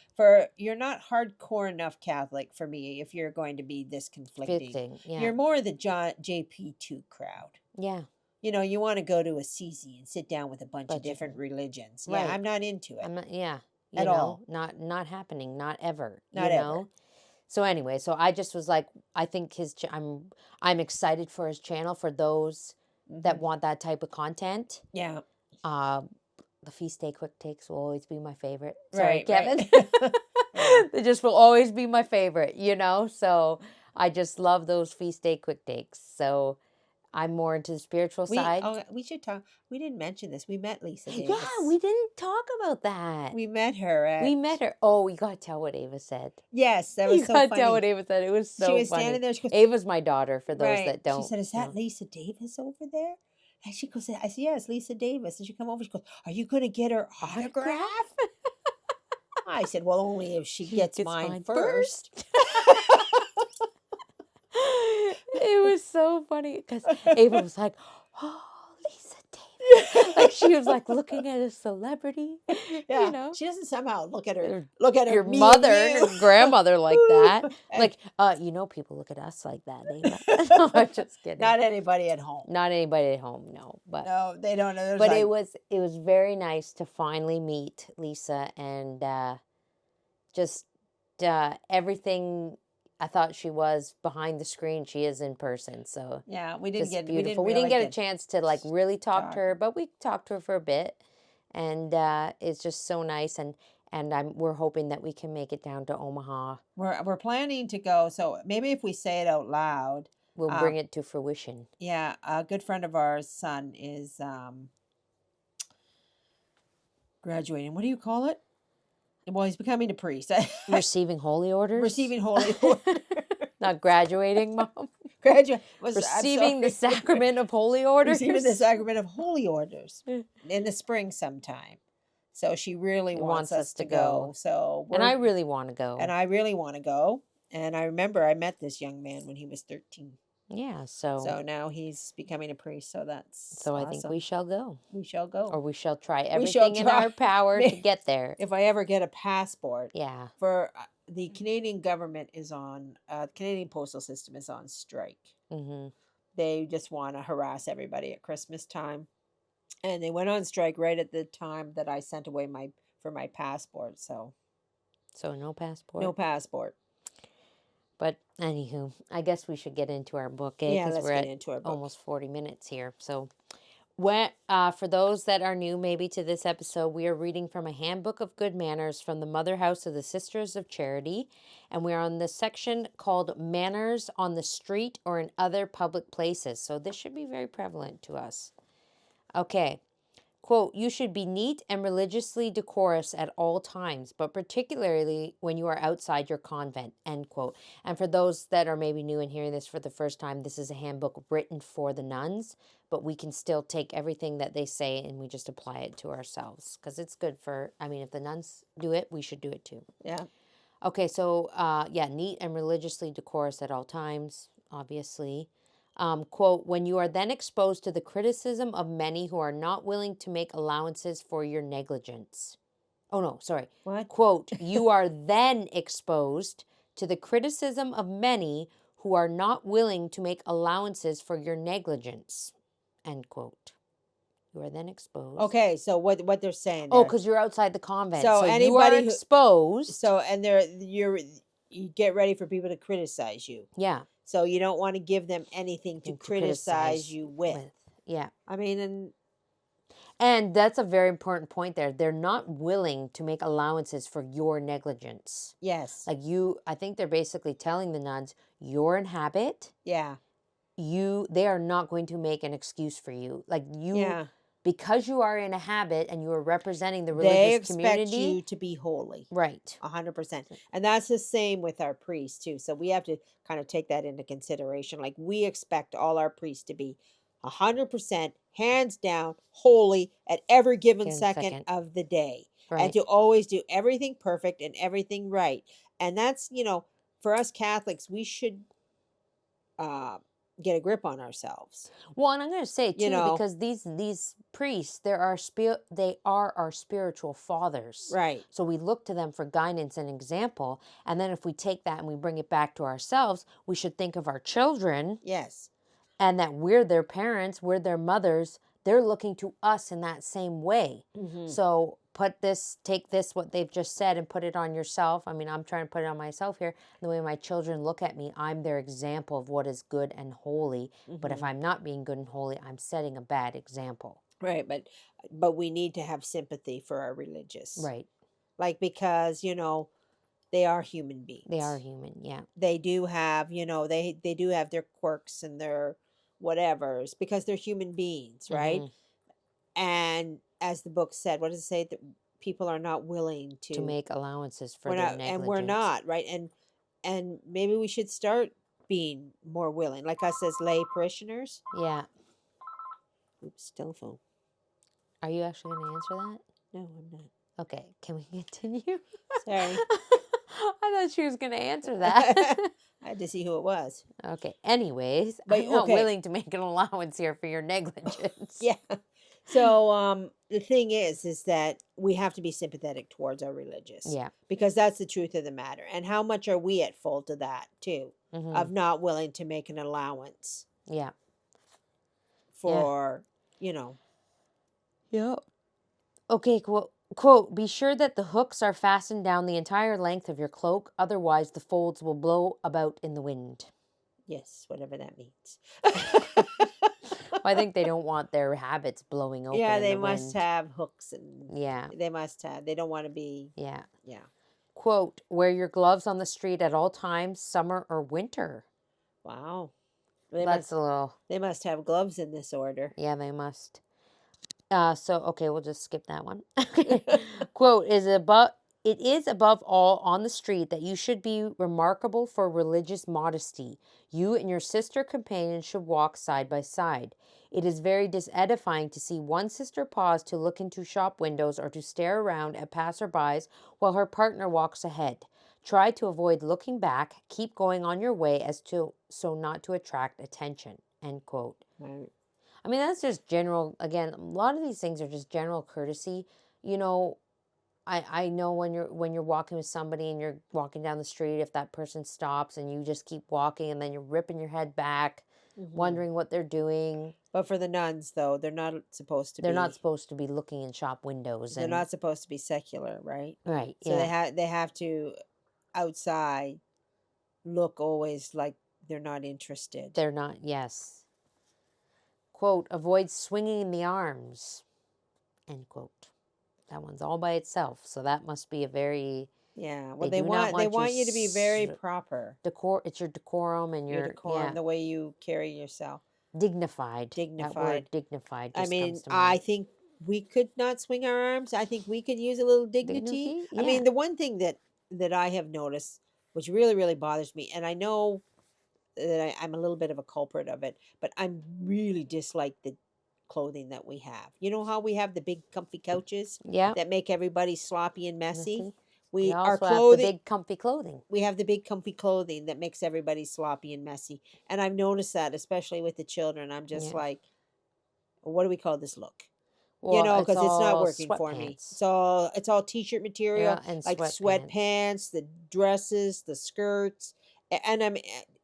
You're not hardcore enough Catholic for me if you're going to be this conflicting. Yeah. You're more the JP2 crowd. Yeah. You want to go to Assisi and sit down with a bunch of different religions. Right. Yeah, I'm not into it. I'm not, at all. Not happening. Not ever. Not ever. So anyway, so I just was like, I think I'm excited for his channel for those that want that type of content. Yeah. The Feast Day Quick Takes will always be my favorite. Sorry, Kevin. Right. They just will always be my favorite, So I just love those feast day quick takes. So I'm more into the spiritual side. We should talk. We didn't mention this. We met Lisa Yeah, Davis. we didn't talk about that. We met her at. We met her. Oh, you gotta tell what Ava said. Yes, that You was so gotta tell what funny. Ava said. It was so She was funny. standing there. She goes, Ava's my daughter, for those right. that don't. She said, "Is that know. Lisa Davis over there?" And she goes, "I said, yeah, it's Lisa Davis." And she come over. She goes, "Are you going to get her autograph?" I said, "Well, only if she gets mine first." It was so funny because Ava was like, "Oh, Lisa Davis," like she was like looking at a celebrity. Yeah, You know, she doesn't somehow look at her your me mother and and you. her grandmother like that. And Like, people look at us like that. Ava. No, I'm just kidding. not anybody at home. Not anybody at home, no. But No, they don't know. There's but like, it was very nice to finally meet Lisa and just everything I thought she was behind the screen, she is in person. So yeah, just beautiful. We didn't get a chance to like really talk talk. to her, but we talked to her for a bit, and it's just so nice. And we're hoping that we can make it down to Omaha. We're planning to go. So maybe if we say it out loud, We'll bring it to fruition. Yeah, a good friend of ours' son is graduating. What do you call it? Well, he's becoming a priest. Receiving holy orders. Receiving holy orders. Not graduating, Mom. Receiving the sacrament of holy orders. Receiving the sacrament of holy orders in the spring sometime. So she really wants us to go. So and I really want to go. And I really want to go. And I remember I met this young man when he was 13. Yeah, so now he's becoming a priest. So that's so awesome. I think we shall go. We shall go, or we shall try everything in our power to get there. If I ever get a passport, yeah. For the Canadian government is on, Canadian postal system is on strike. Mm-hmm. They just want to harass everybody at Christmas time, and they went on strike right at the time that I sent away my passport. So no passport. No passport. But anywho, I guess we should get into our book, eh? Yeah, let's get into our book. Almost 40 minutes here. So, for those that are new maybe to this episode, we are reading from a Handbook of Good Manners from the Motherhouse of the Sisters of Charity. And we are on the section called Manners on the Street or in Other Public Places. So this should be very prevalent to us. Okay. Quote, "You should be neat and religiously decorous at all times, but particularly when you are outside your convent," end quote. And for those that are maybe new and hearing this for the first time, this is a handbook written for the nuns, but we can still take everything that they say and we just apply it to ourselves because it's good for, if the nuns do it, we should do it too. Yeah. Okay, so, neat and religiously decorous at all times, obviously. Quote, "When you are then exposed to the criticism of many who are not willing to make allowances for your negligence." Oh, no, sorry. What? Quote, "You are then exposed to the criticism of many who are not willing to make allowances for your negligence." End quote. You are then exposed. Okay, so what they're saying Oh, there. because you're outside the convent. So So you are anybody who- exposed. So and you get ready for people to criticize you. Yeah. So you don't want to give them anything to criticize you with. Yeah. And that's a very important point there. They're not willing to make allowances for your negligence. yes. Like I think they're basically telling the nuns, you're in habit. Yeah. They are not going to make an excuse for you. Like because you are in a habit and you are representing the religious community. They expect you to be holy. Right. 100%. And that's the same with our priests too. So we have to kind of take that into consideration. Like we expect all our priests to be 100%, hands down, holy at every given second of the day. Right. And to always do everything perfect and everything right. And that's, for us Catholics, we should get a grip on ourselves. Well, and I'm going to say too, because these priests, they are our spiritual fathers. Right. So we look to them for guidance and example. And then if we take that and we bring it back to ourselves, we should think of our children. Yes. And that we're their parents, we're their mothers. They're looking to us in that same way. Mm-hmm. So take this, what they've just said, and put it on yourself. I'm trying to put it on myself here. The way my children look at me, I'm their example of what is good and holy. Mm-hmm. But if I'm not being good and holy, I'm setting a bad example. Right, but we need to have sympathy for our religious. Right. Like, because, they are human They are beings. human. Yeah. They do have, they do have their quirks and their whatevers because they're human beings, right? Mm-hmm. And as the book said, what does it say? That people are not willing To to, make allowances for we're their not, and we're negligence. not, right? And maybe we should start being more willing, like us as lay parishioners. Yeah. Oops, telephone. Are you actually going to answer that? No, I'm not. Okay. Can we continue? Sorry. I thought she was going to answer that. I had to see who it was. Okay. Anyways, But I'm not okay, willing to make an allowance here for your negligence. yeah. So the thing is that we have to be sympathetic towards our religious, Yeah. because that's the truth of the matter. And how much are we at fault of that too, Mm-hmm. of not willing to make an allowance Yeah. Yeah. for, you know, Yeah. Okay, quote, be sure that the hooks are fastened down the entire length of your cloak, otherwise the folds will blow about in the wind. yes, whatever that means. I think they don't want their habits blowing open Yeah, in they the must wind. have hooks, and Yeah. they don't want to be, Yeah. yeah. Quote, wear your gloves on the street at all times, summer or winter. Wow. They That's must a little, they must have gloves in this order. yeah, they must. Okay, we'll just skip that one. Quote, it is above all on the street that you should be remarkable for religious modesty. You and your sister companion should walk side by side. It is very disedifying to see one sister pause to look into shop windows or to stare around at passerbys while her partner walks ahead. Try to avoid looking back. Keep going on your way so not to attract attention. End quote. Right. I mean, that's just general, again, a lot of these things are just general courtesy. You know, I know when you're walking with somebody and you're walking down the street, if that person stops and you just keep walking and then you're ripping your head back, Hmm. wondering what they're doing. But for the nuns, though, they're not supposed to They're not be. supposed to be looking in shop windows They're and not supposed to be secular, right? right, So yeah. they have to outside look always like they're not interested. They're not, yes. Quote, avoid swinging the arms. End quote. That one's all by itself, so that must be a very Yeah. Well, they do not they want you want you to be very proper. it's your decorum and Your your decorum, the way you carry yourself, dignified. That word dignified. dignified I just mean, comes to I mind. think we could not swing our arms. I think we could use a little dignity. Dignity? I Yeah. mean, the one thing that I have noticed, which really really bothers me, and I know that I'm a little bit of a culprit of it, but I'm really dislike the clothing that we have. You know how we have the big comfy couches Yeah. that make everybody sloppy and messy? Messy. We We our also have the clothing big comfy clothing. we have the big comfy clothing that makes everybody sloppy and messy. And I've noticed that, especially with the children. I'm just Yeah. like, what do we call this look? Well, it's Because it's not all working for me. sweatpants. It's all t-shirt material, Yeah, and like sweatpants. sweatpants, the dresses, the skirts, and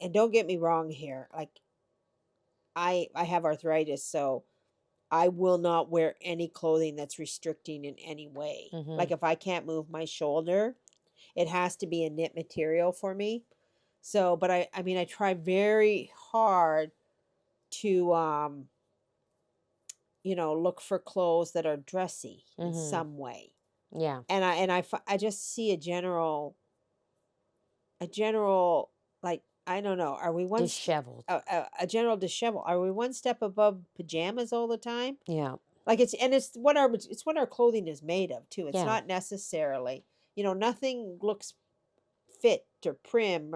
and don't get me wrong here. Like I have arthritis, so I will not wear any clothing that's restricting in any way. Mm-hmm. Like if I can't move my shoulder, it has to be a knit material for me. So, but I mean I try very hard to look for clothes that are dressy in Mm-hmm. some way. Yeah. I just see a general, like, I don't know, are we Disheveled. a general dishevel, are we one step above pajamas all the time? Yeah. Like it's what our clothing is made of too. It's Yeah. not necessarily, nothing looks fit or prim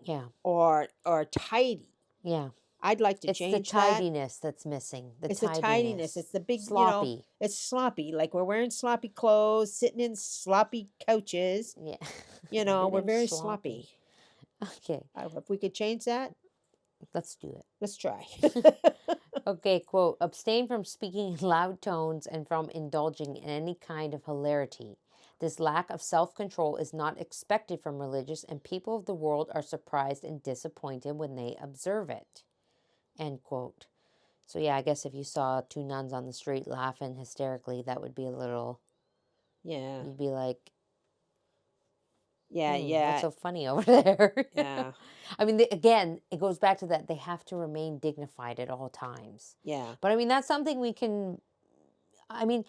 Yeah. or tidy. Yeah. I'd like to It's the change that. tidiness that's missing. The It's the tidiness. tidiness. It's the big, Sloppy. it's sloppy. Like we're wearing sloppy clothes, sitting in sloppy couches. Yeah. We're Everything's very sloppy. sloppy. Okay. If we could change that, Let's do it. let's try. Okay, quote, abstain from speaking in loud tones and from indulging in any kind of hilarity. This lack of self-control is not expected from religious, and people of the world are surprised and disappointed when they observe it. End quote. So yeah, I guess if you saw two nuns on the street laughing hysterically, that would be a little, Yeah. you'd be like, Yeah. what's Yeah. so funny over there? Yeah. I mean, again, it goes back to that they have to remain dignified at all times. Yeah. But I mean, that's something we can, I mean,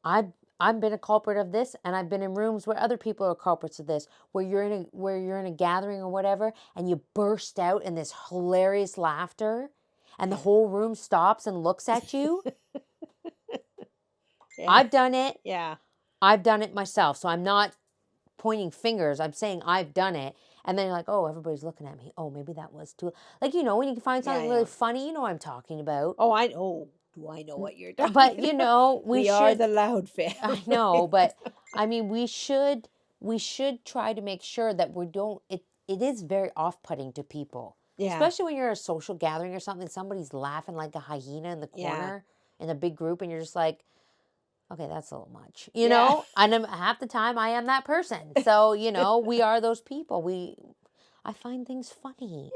I I've been a culprit of this, and I've been in rooms where other people are culprits of this, where you're in a gathering or whatever, and you burst out in this hilarious laughter, and the Yeah. whole room stops and looks at you. Yeah. I've done it. Yeah. I've done it myself. So I'm not pointing fingers. I'm saying I've done it. And then you're like, oh, everybody's looking at me. Oh, maybe that was too. Like, when you can find Yeah. something really funny, you know what I'm talking about. Oh, do I know what you're talking But, about? we are should. the loud family. I know, but I mean, we should try to make sure that we don't. It is very off-putting to people, Yeah. especially when you're at a social gathering or something. Somebody's laughing like a hyena in the Yeah. corner in a big group, and you're just like, okay, that's a little much, Yeah. And half the time I am that person. So, we are those people. I find things funny,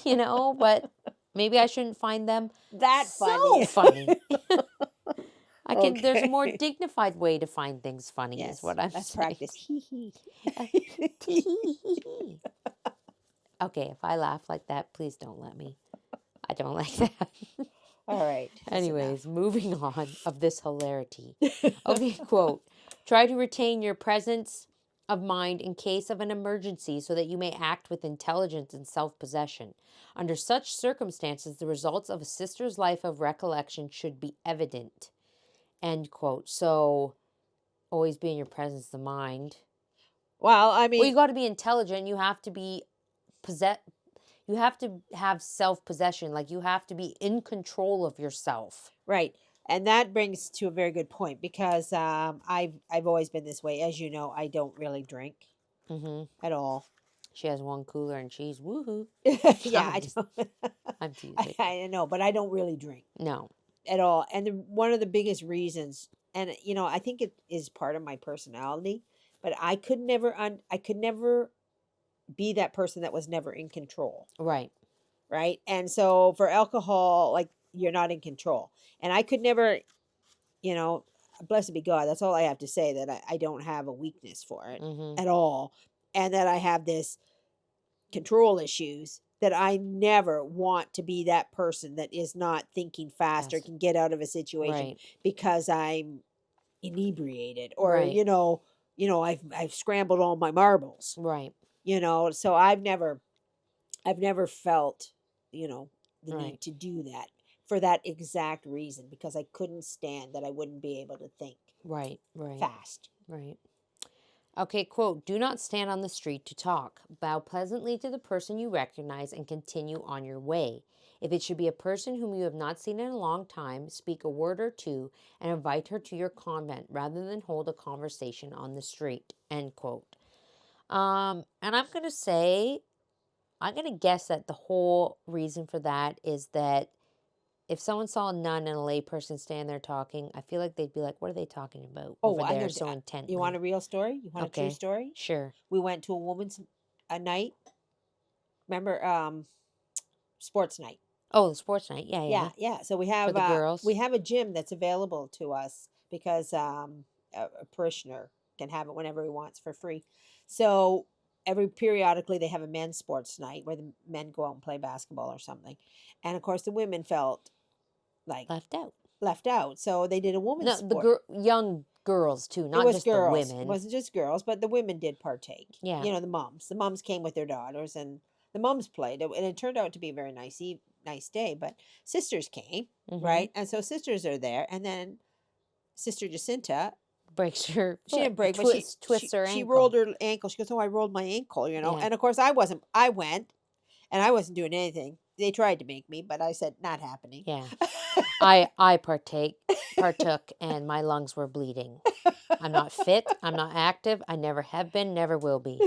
but maybe I shouldn't find them That so funny. funny. There's a more Okay. dignified way to find things funny, is Yes. what I'm Let's saying. practice. Hee hee. Tee-hee-hee-hee. Okay, if I laugh like that, please don't let me. I don't like that. All right. That's Anyways, moving on of this hilarity. Okay, quote. Try to retain your presence of mind in case of an emergency so that you may act with intelligence and self-possession. Under such circumstances, the results of a sister's life of recollection should be evident. End quote. So, always be in your presence of mind. Well, I Well, mean, you got to be intelligent. You have to be You have to have self-possession. Like, you have to be in control of yourself. right. And that brings to a very good point because I've always been this way. As you know, I don't really drink Mm-hmm. at all. She has one cooler and she's woohoo. Yeah, I'm I just- don't. I'm teasing. I know, but I don't really drink No. at all. And one of the biggest reasons, and I think it is part of my personality, but I could never be that person that was never in control. Right. Right. And so for alcohol, like, you're not in control. And I could never, blessed be God, that's all I have to say, that I don't have a weakness for it Mm-hmm. at all. And that I have this control issues, that I never want to be that person that is not thinking fast or Yes. can get out of a situation Right. because I'm inebriated, or, Right. I've scrambled all my marbles, Right. so I've never felt, the Right. need to do that for that exact reason, because I couldn't stand that I wouldn't be able to think Right. Right. fast. Right. Okay, quote, do not stand on the street to talk. Bow pleasantly to the person you recognize and continue on your way. If it should be a person whom you have not seen in a long time, speak a word or two and invite her to your convent rather than hold a conversation on the street. End quote. And I'm going to guess that the whole reason for that is that if someone saw a nun and a layperson stand there talking, I feel like they'd be like, what are they talking about Oh, over I'm there going so to. intently? You want a real story? You want a true Okay. story? Sure. We went to a night. Remember, sports night. Oh, the sports night. Yeah, yeah. Yeah. So we For have the girls. a gym that's available to us because a parishioner can have it whenever he wants for free. So periodically they have a men's sports night where the men go out and play basketball or something, and of course the women felt like Left out. So they did a women's No, the sport. young girls too, It not was just the girls. It women. wasn't just girls, but the women did partake. Yeah. The moms. The moms came with their daughters, and the moms played, and it turned out to be a very nice day. But sisters came, Mhm. right? And so sisters are there, and then Sister Jacinta, Breaks her she foot. didn't break, but Twists her she ankle. rolled her ankle. She goes, "Oh, I rolled my ankle," Yeah. And of course, I wasn't. I went, and I wasn't doing anything. They tried to make me, but I said, "Not happening." Yeah. I partook, and my lungs were bleeding. I'm not fit. I'm not active. I never have been, never will be.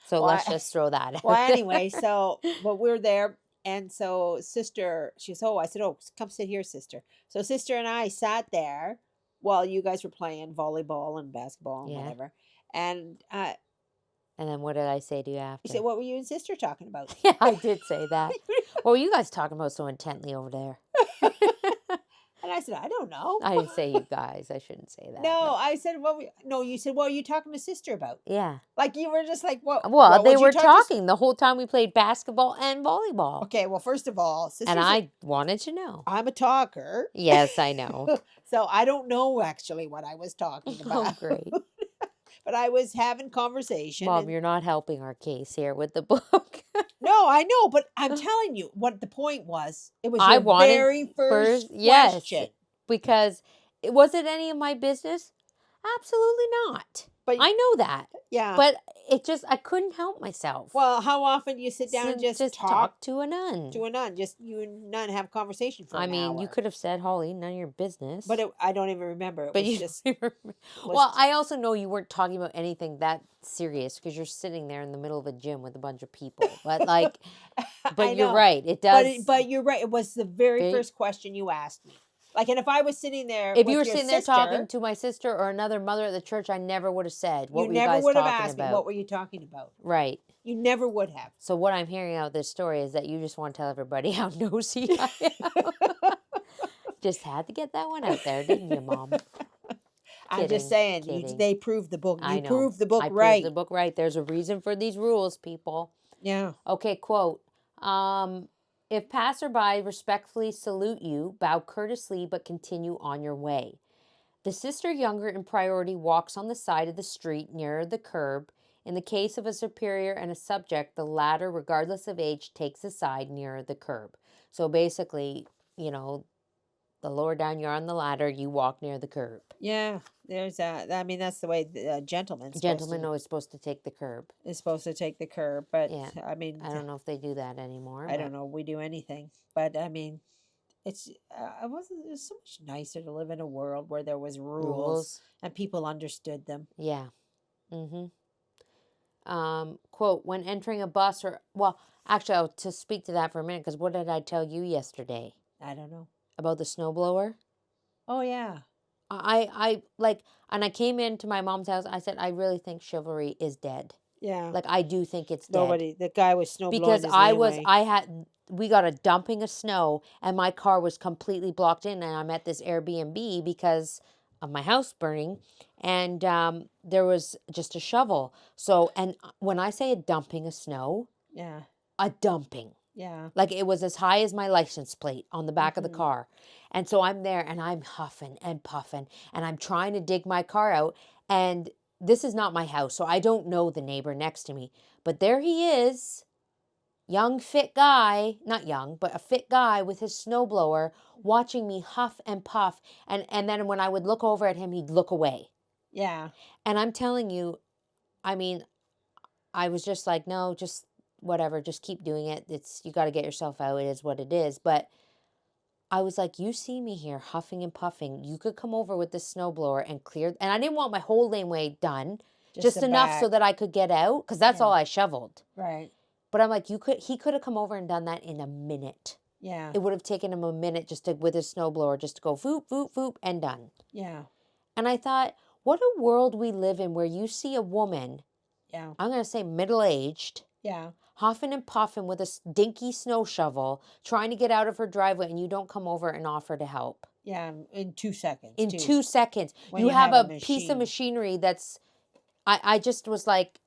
So Well, let's just throw that out. Well, anyway, but we're there. And so sister, she goes, "Oh," I said, "Oh, come sit here, sister." So sister and I sat there while you guys were playing volleyball and basketball and Yeah. whatever. And And then what did I say to you after? you said, "What were you and sister talking about?" Yeah, I did say that. What were you guys talking about so intently over there? And I said, I don't know. I didn't say you guys. I shouldn't say that. No, But I said, no, you said, what are you talking to sister about? yeah. Like you were just like, Well, what they would you were talk to? talking the whole time we played basketball and volleyball. Okay, well, first of all, And sisters, I wanted to know. I'm a talker. Yes, I know. So I don't know actually what I was talking Oh, about. great. But I was having conversation. Mom, And you're not helping our case here with the book. no, I know, but I'm telling you what the point was. It was I your wanted very first, first yes, question. because was it any of my business? Absolutely not. But I know that. yeah. But it just, I couldn't help myself. Well, how often do you sit down and just talk to a nun. to a nun? Just you and nun have conversation for I an mean, hour. you could have said, Holly, none of your business. But I don't even remember. It But was you just. don't even remember. Well, I also know you weren't talking about anything that serious because you're sitting there in the middle of a gym with a bunch of people. But like, I but you're know. right. It does. But you're right. It was the very Very- first question you asked me. Like, and if I was sitting there If with you were your sitting there sister, talking to my sister or another mother at the church, I never would have said, what you were you never guys would have talking asked me about? what were you talking about. Right. You never would have. So what I'm hearing out of this story is that you just want to tell everybody how nosy I am. Just had to get that one out there, didn't you, Mom? I'm just saying, they proved the book. I You know. proved the book I right. proved the book right. There's a reason for these rules, people. Yeah. Okay, quote. If passerby respectfully salute you, bow courteously but continue on your way. The sister younger in priority walks on the side of the street nearer the curb. In the case of a superior and a subject, the latter, regardless of age, takes the side nearer the curb. So basically, you know, the lower down you're on the ladder, you walk near the curb. Yeah. There's that. I mean, that's the way the Gentleman always supposed to take the curb. is supposed to take the curb. But Yeah. I mean, I don't know if they do that anymore. I don't know if we do anything. But I mean, it's I wasn't. It's so much nicer to live in a world where there was rules. And people understood them. Yeah. Mm-hmm. Quote, when entering a bus or, well, actually, I'll to speak to that for a minute, because what did I tell you yesterday? I don't know. About the snowblower? Oh, yeah. I like, and I came into my mom's house, I said, I really think chivalry is dead. Yeah. Like, I do think it's dead. The guy was snowblowing Because his we got a dumping of snow, and my car was completely blocked in, and I'm at this Airbnb because of my house burning, and there was just a shovel. So, and when I say a dumping of snow, yeah, a dumping. Yeah. Like it was as high as my license plate on the back of the car. And so I'm there and I'm huffing and puffing and I'm trying to dig my car out. And this is not my house, so I don't know the neighbor next to me. But there he is, young, fit guy, not young, but a fit guy with his snowblower watching me huff and puff. And then when I would look over at him, he'd look away. Yeah. And I'm telling you, I mean, I was just like, no, just whatever, just keep doing it. You got to get yourself out. It is what it is. But I was like, you see me here huffing and puffing. You could come over with this snowblower and clear. And I didn't want my whole laneway done, just enough so that I could get out, because that's all I shoveled. Right. But I'm like, he could have come over and done that in a minute. Yeah. It would have taken him a minute just to, with his snowblower, just to go voop, voop, voop, and done. Yeah. And I thought, what a world we live in where you see a woman, I'm going to say middle-aged, huffing and puffing with a dinky snow shovel, trying to get out of her driveway, and you don't come over and offer to help. Yeah, in 2 seconds. In 2 seconds. You have a piece of machinery that's, I just was like,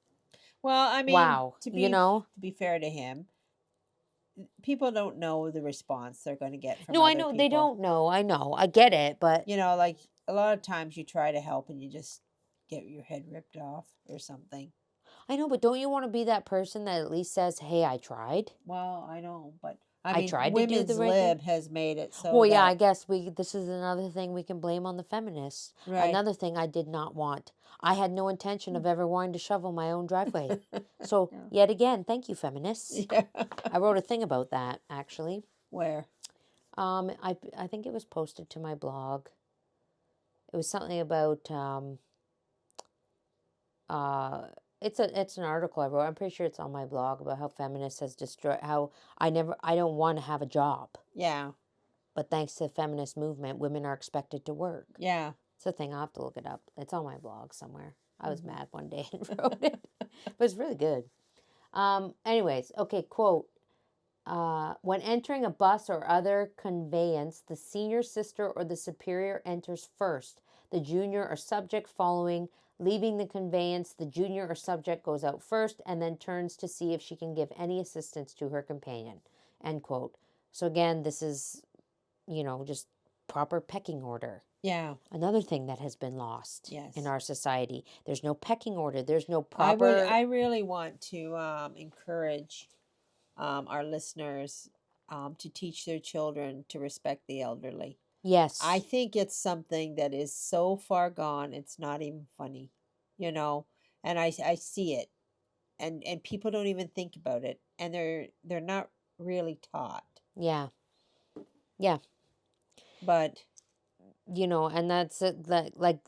well, I mean, wow, to be fair to him, people don't know the response they're going to get from I know, they don't know. I know. I get it, but. You know, like, a lot of times you try to help and you just get your head ripped off or something. I know, but don't you want to be that person that at least says, hey, I tried? Well, I know, but I mean, tried to do the right Lib has made it so. Well, yeah, I guess this is another thing we can blame on the feminists. Right. Another thing I did not want. I had no intention of ever wanting to shovel my own driveway. So, yet again, thank you, feminists. Yeah. I wrote a thing about that, actually. Where? I think it was posted to my blog. It was something about it's an article I wrote. I'm pretty sure it's on my blog about how feminists has destroyed, how I don't want to have a job. Yeah. But thanks to the feminist movement, women are expected to work. Yeah. It's a thing. I'll have to look it up. It's on my blog somewhere. I was mad one day and wrote it. But it's really good. Anyways, okay, quote. when entering a bus or other conveyance, the senior sister or the superior enters first, the junior or subject following. Leaving the conveyance, the junior or subject goes out first and then turns to see if she can give any assistance to her companion. End quote. So again, this is, just proper pecking order. Yeah. Another thing that has been lost Yes. in our society. There's no pecking order. There's no proper. I really want to encourage our listeners to teach their children to respect the elderly. Yes. I think it's something that is so far gone, it's not even funny, and I see it, and people don't even think about it, and they're not really taught. Yeah. Yeah. But And that's it, like,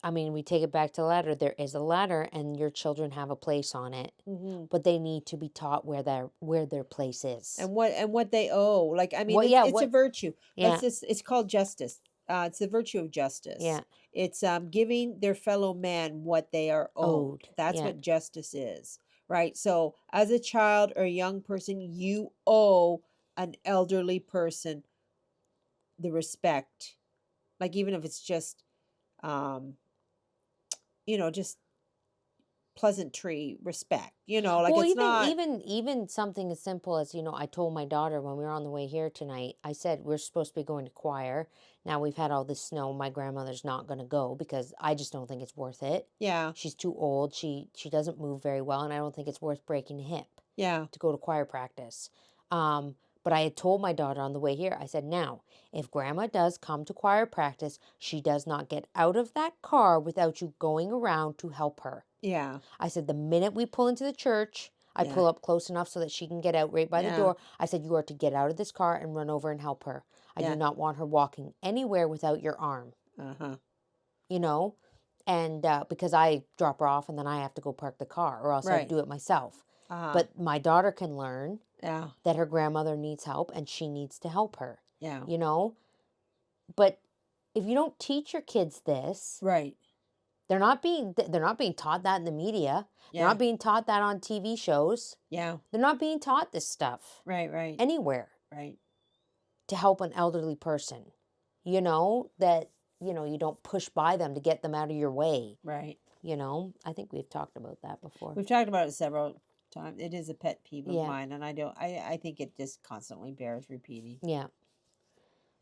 we take it back to the ladder. There is a ladder, and your children have a place on it, but they need to be taught where their place is. and what they owe, like, What? it's, Yeah. it's a virtue. Yeah. It's called justice. It's the virtue of justice. Yeah. It's giving their fellow man what they are owed. That's Yeah. what justice is, right? So as a child or a young person, you owe an elderly person the respect, like, even if it's just just pleasantry respect, like, Well, it's not. even something as simple as, I told my daughter when we were on the way here tonight, I said, we're supposed to be going to choir. Now we've had all this snow. My grandmother's not going to go because I just don't think it's worth it. Yeah. She's too old. She doesn't move very well, and I don't think it's worth breaking a hip. Yeah. To go to choir practice. But I had told my daughter on the way here, I said, now, if grandma does come to choir practice, she does not get out of that car without you going around to help her. Yeah. I said, the minute we pull into the church, I pull up close enough so that she can get out right by the door. I said, you are to get out of this car and run over and help her. I do not want her walking anywhere without your arm. And because I drop her off and then I have to go park the car, or else I do it myself. But my daughter can learn that her grandmother needs help and she needs to help her. Yeah. But if you don't teach your kids this, Right. they're not being taught that in the media. Yeah. They're not being taught that on TV shows. Yeah. They're not being taught this stuff. Right. Anywhere. Right. To help an elderly person. That you don't push by them to get them out of your way. Right. I think we've talked about that before. We've talked about it several times. It is a pet peeve of mine, and I think it just constantly bears repeating. Yeah.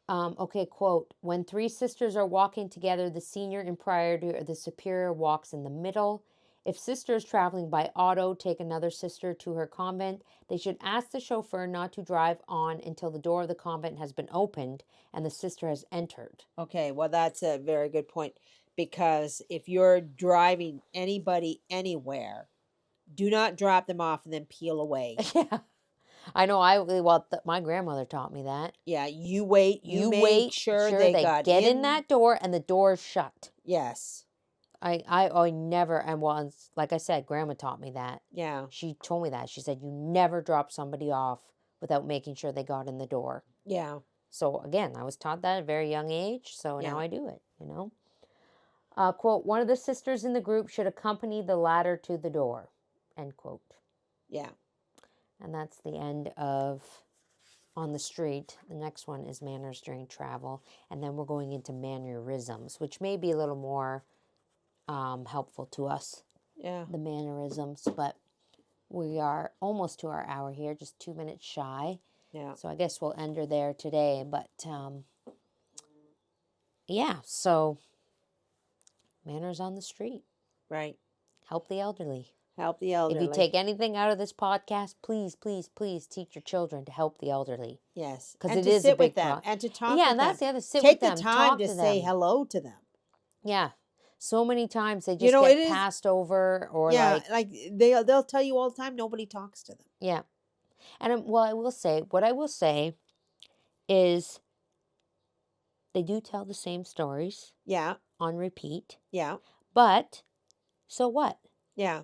Okay, quote, when three sisters are walking together, the senior in priority or the superior walks in the middle. If sisters traveling by auto take another sister to her convent, they should ask the chauffeur not to drive on until the door of the convent has been opened and the sister has entered. Okay, well, that's a very good point, because if you're driving anybody anywhere, do not drop them off and then peel away. Yeah. I know. My grandmother taught me that. Yeah, you wait. You make sure they got get in that door and the door is shut. Yes. I never, and once, like I said, Grandma taught me that. Yeah. She told me that. She said, you never drop somebody off without making sure they got in the door. Yeah. So again, I was taught that at a very young age, so now I do it, Quote, one of the sisters in the group should accompany the latter to the door, end quote. Yeah. And that's the end of On the Street. The next one is Manners During Travel. And then we're going into mannerisms, which may be a little more helpful to us. Yeah. The mannerisms. But we are almost to our hour here, just 2 minutes shy. Yeah. So I guess we'll end her there today. But yeah, so manners on the street. Right. Help the elderly. Help the elderly. If you take anything out of this podcast, please, please, please teach your children to help the elderly. Yes. Because it is sit a big with them and to talk with them. Yeah, and that's the other. Sit Take with them. the time talk to to say them. hello to them. Yeah. So many times they just get passed over, or like they'll tell you all the time nobody talks to them. Yeah. And what I will say is they do tell the same stories. Yeah. On repeat. Yeah. But so what? Yeah.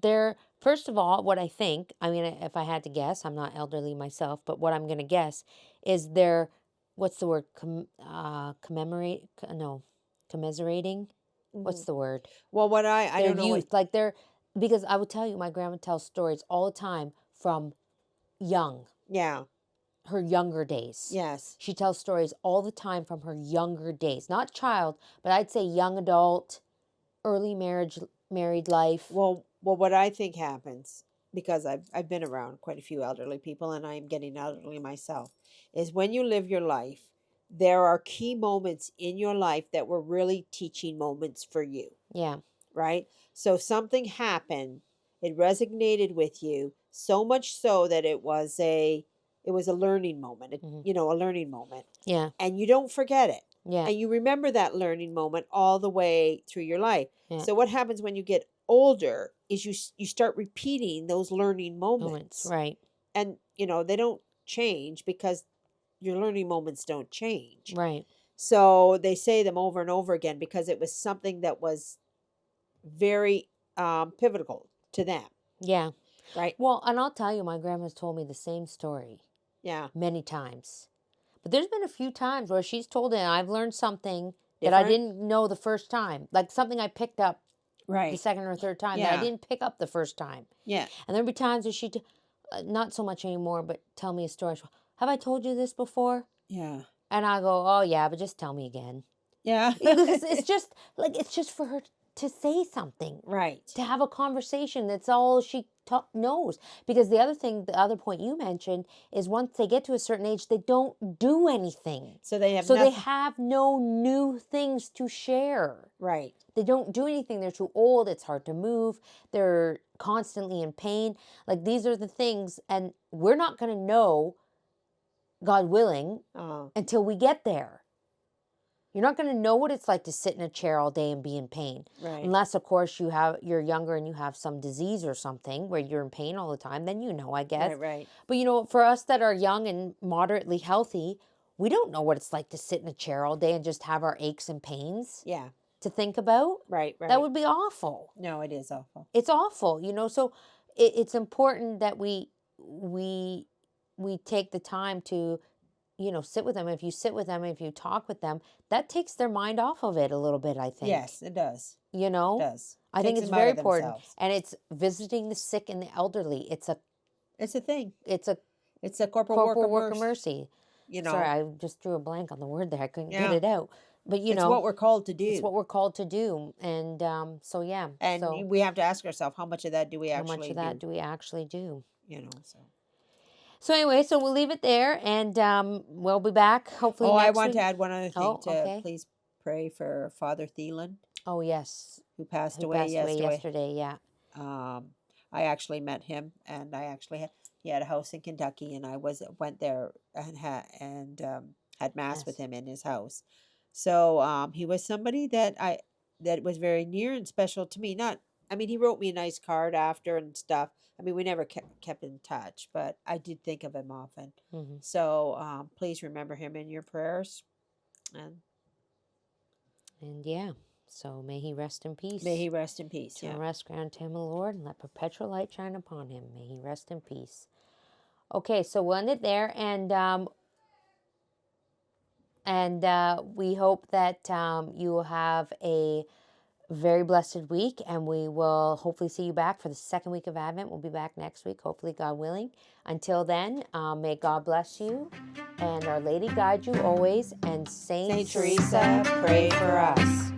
They're, first of all, what I think, if I had to guess, I'm not elderly myself, but what I'm going to guess is they're, what's the word? Commiserating? What's the word? Well, what I don't know. Youth, because I will tell you, my grandma tells stories all the time from young. Yeah. her younger days. Yes. She tells stories all the time from her younger days. Not child, but I'd say young adult, early married life. Well, what I think happens, because I've been around quite a few elderly people, and I'm getting elderly myself, is when you live your life, there are key moments in your life that were really teaching moments for you, Yeah. right? So something happened, it resonated with you so much so that it was a learning moment, Mhm. a learning moment, Yeah. and you don't forget it. Yeah. And you remember that learning moment all the way through your life. Yeah. So what happens when you get older is you start repeating those learning moments. Right. And they don't change because your learning moments don't change. Right. So they say them over and over again because it was something that was very pivotal to them, Yeah. right? Well, and I'll tell you, my grandma's told me the same story Yeah. many times. But there's been a few times where she's told it and I've learned something that I Different? didn't know the first time. Like something I picked up the Right. second or third time that I Yeah. didn't pick up the first time. Yeah. And there'd be times where she'd, not so much anymore, but tell me a story. She'll, have I told you this before? Yeah. And I go, oh yeah, but just tell me again. Yeah. Because it's just for her to say something, Right. to have a conversation. That's all she knows. Because the other point you mentioned is once they get to a certain age, they don't do anything. So they have So they nothing. have no new things to share. Right. They don't do anything. They're too old. It's hard to move. They're constantly in pain. Like these are the things, and we're not going to know, God willing, until we get there. You're not going to know what it's like to sit in a chair all day and be in pain. Right. Unless, of course, you're younger and you have some disease or something where you're in pain all the time. Then I guess. Right. But, for us that are young and moderately healthy, we don't know what it's like to sit in a chair all day and just have our aches and pains Yeah. to think about. Right. That would be awful. No, it is awful. It's awful, so it's important that we take the time to sit with them. If you sit with them, if you talk with them, that takes their mind off of it a little bit, I think. Yes, it does. It does. I think Takes it's them out very of important. themselves. And it's visiting the sick and the elderly. It's a thing. It's a corporal work of mercy. Sorry, I just drew a blank on the word there. I couldn't get it out. But it's what we're called to do. It's what we're called to do. And so yeah. And so, we have to ask ourselves, how much of that do we actually do? How much of that do we actually do? So anyway, so we'll leave it there, and we'll be back hopefully next I want week. to add one other thing. Okay. Please pray for Father Thielen. Oh, yes. Who passed away yesterday, yeah. I actually met him, and he had a house in Kentucky, and I went there and had mass with him in his house. So he was somebody that was very near and special to me. He wrote me a nice card after and stuff. We never kept in touch, but I did think of him often. Mm-hmm. So please remember him in your prayers. And yeah, so may he rest in peace. May he rest in peace. Eternal rest grant to him, O Lord, and let perpetual light shine upon him. May he rest in peace. Okay, so we'll end it there, and we hope that you will have a very blessed week, and we will hopefully see you back for the second week of Advent. We'll be back next week, hopefully, God willing. Until then, may God bless you, and Our Lady guide you always, and Saint Teresa, pray for us.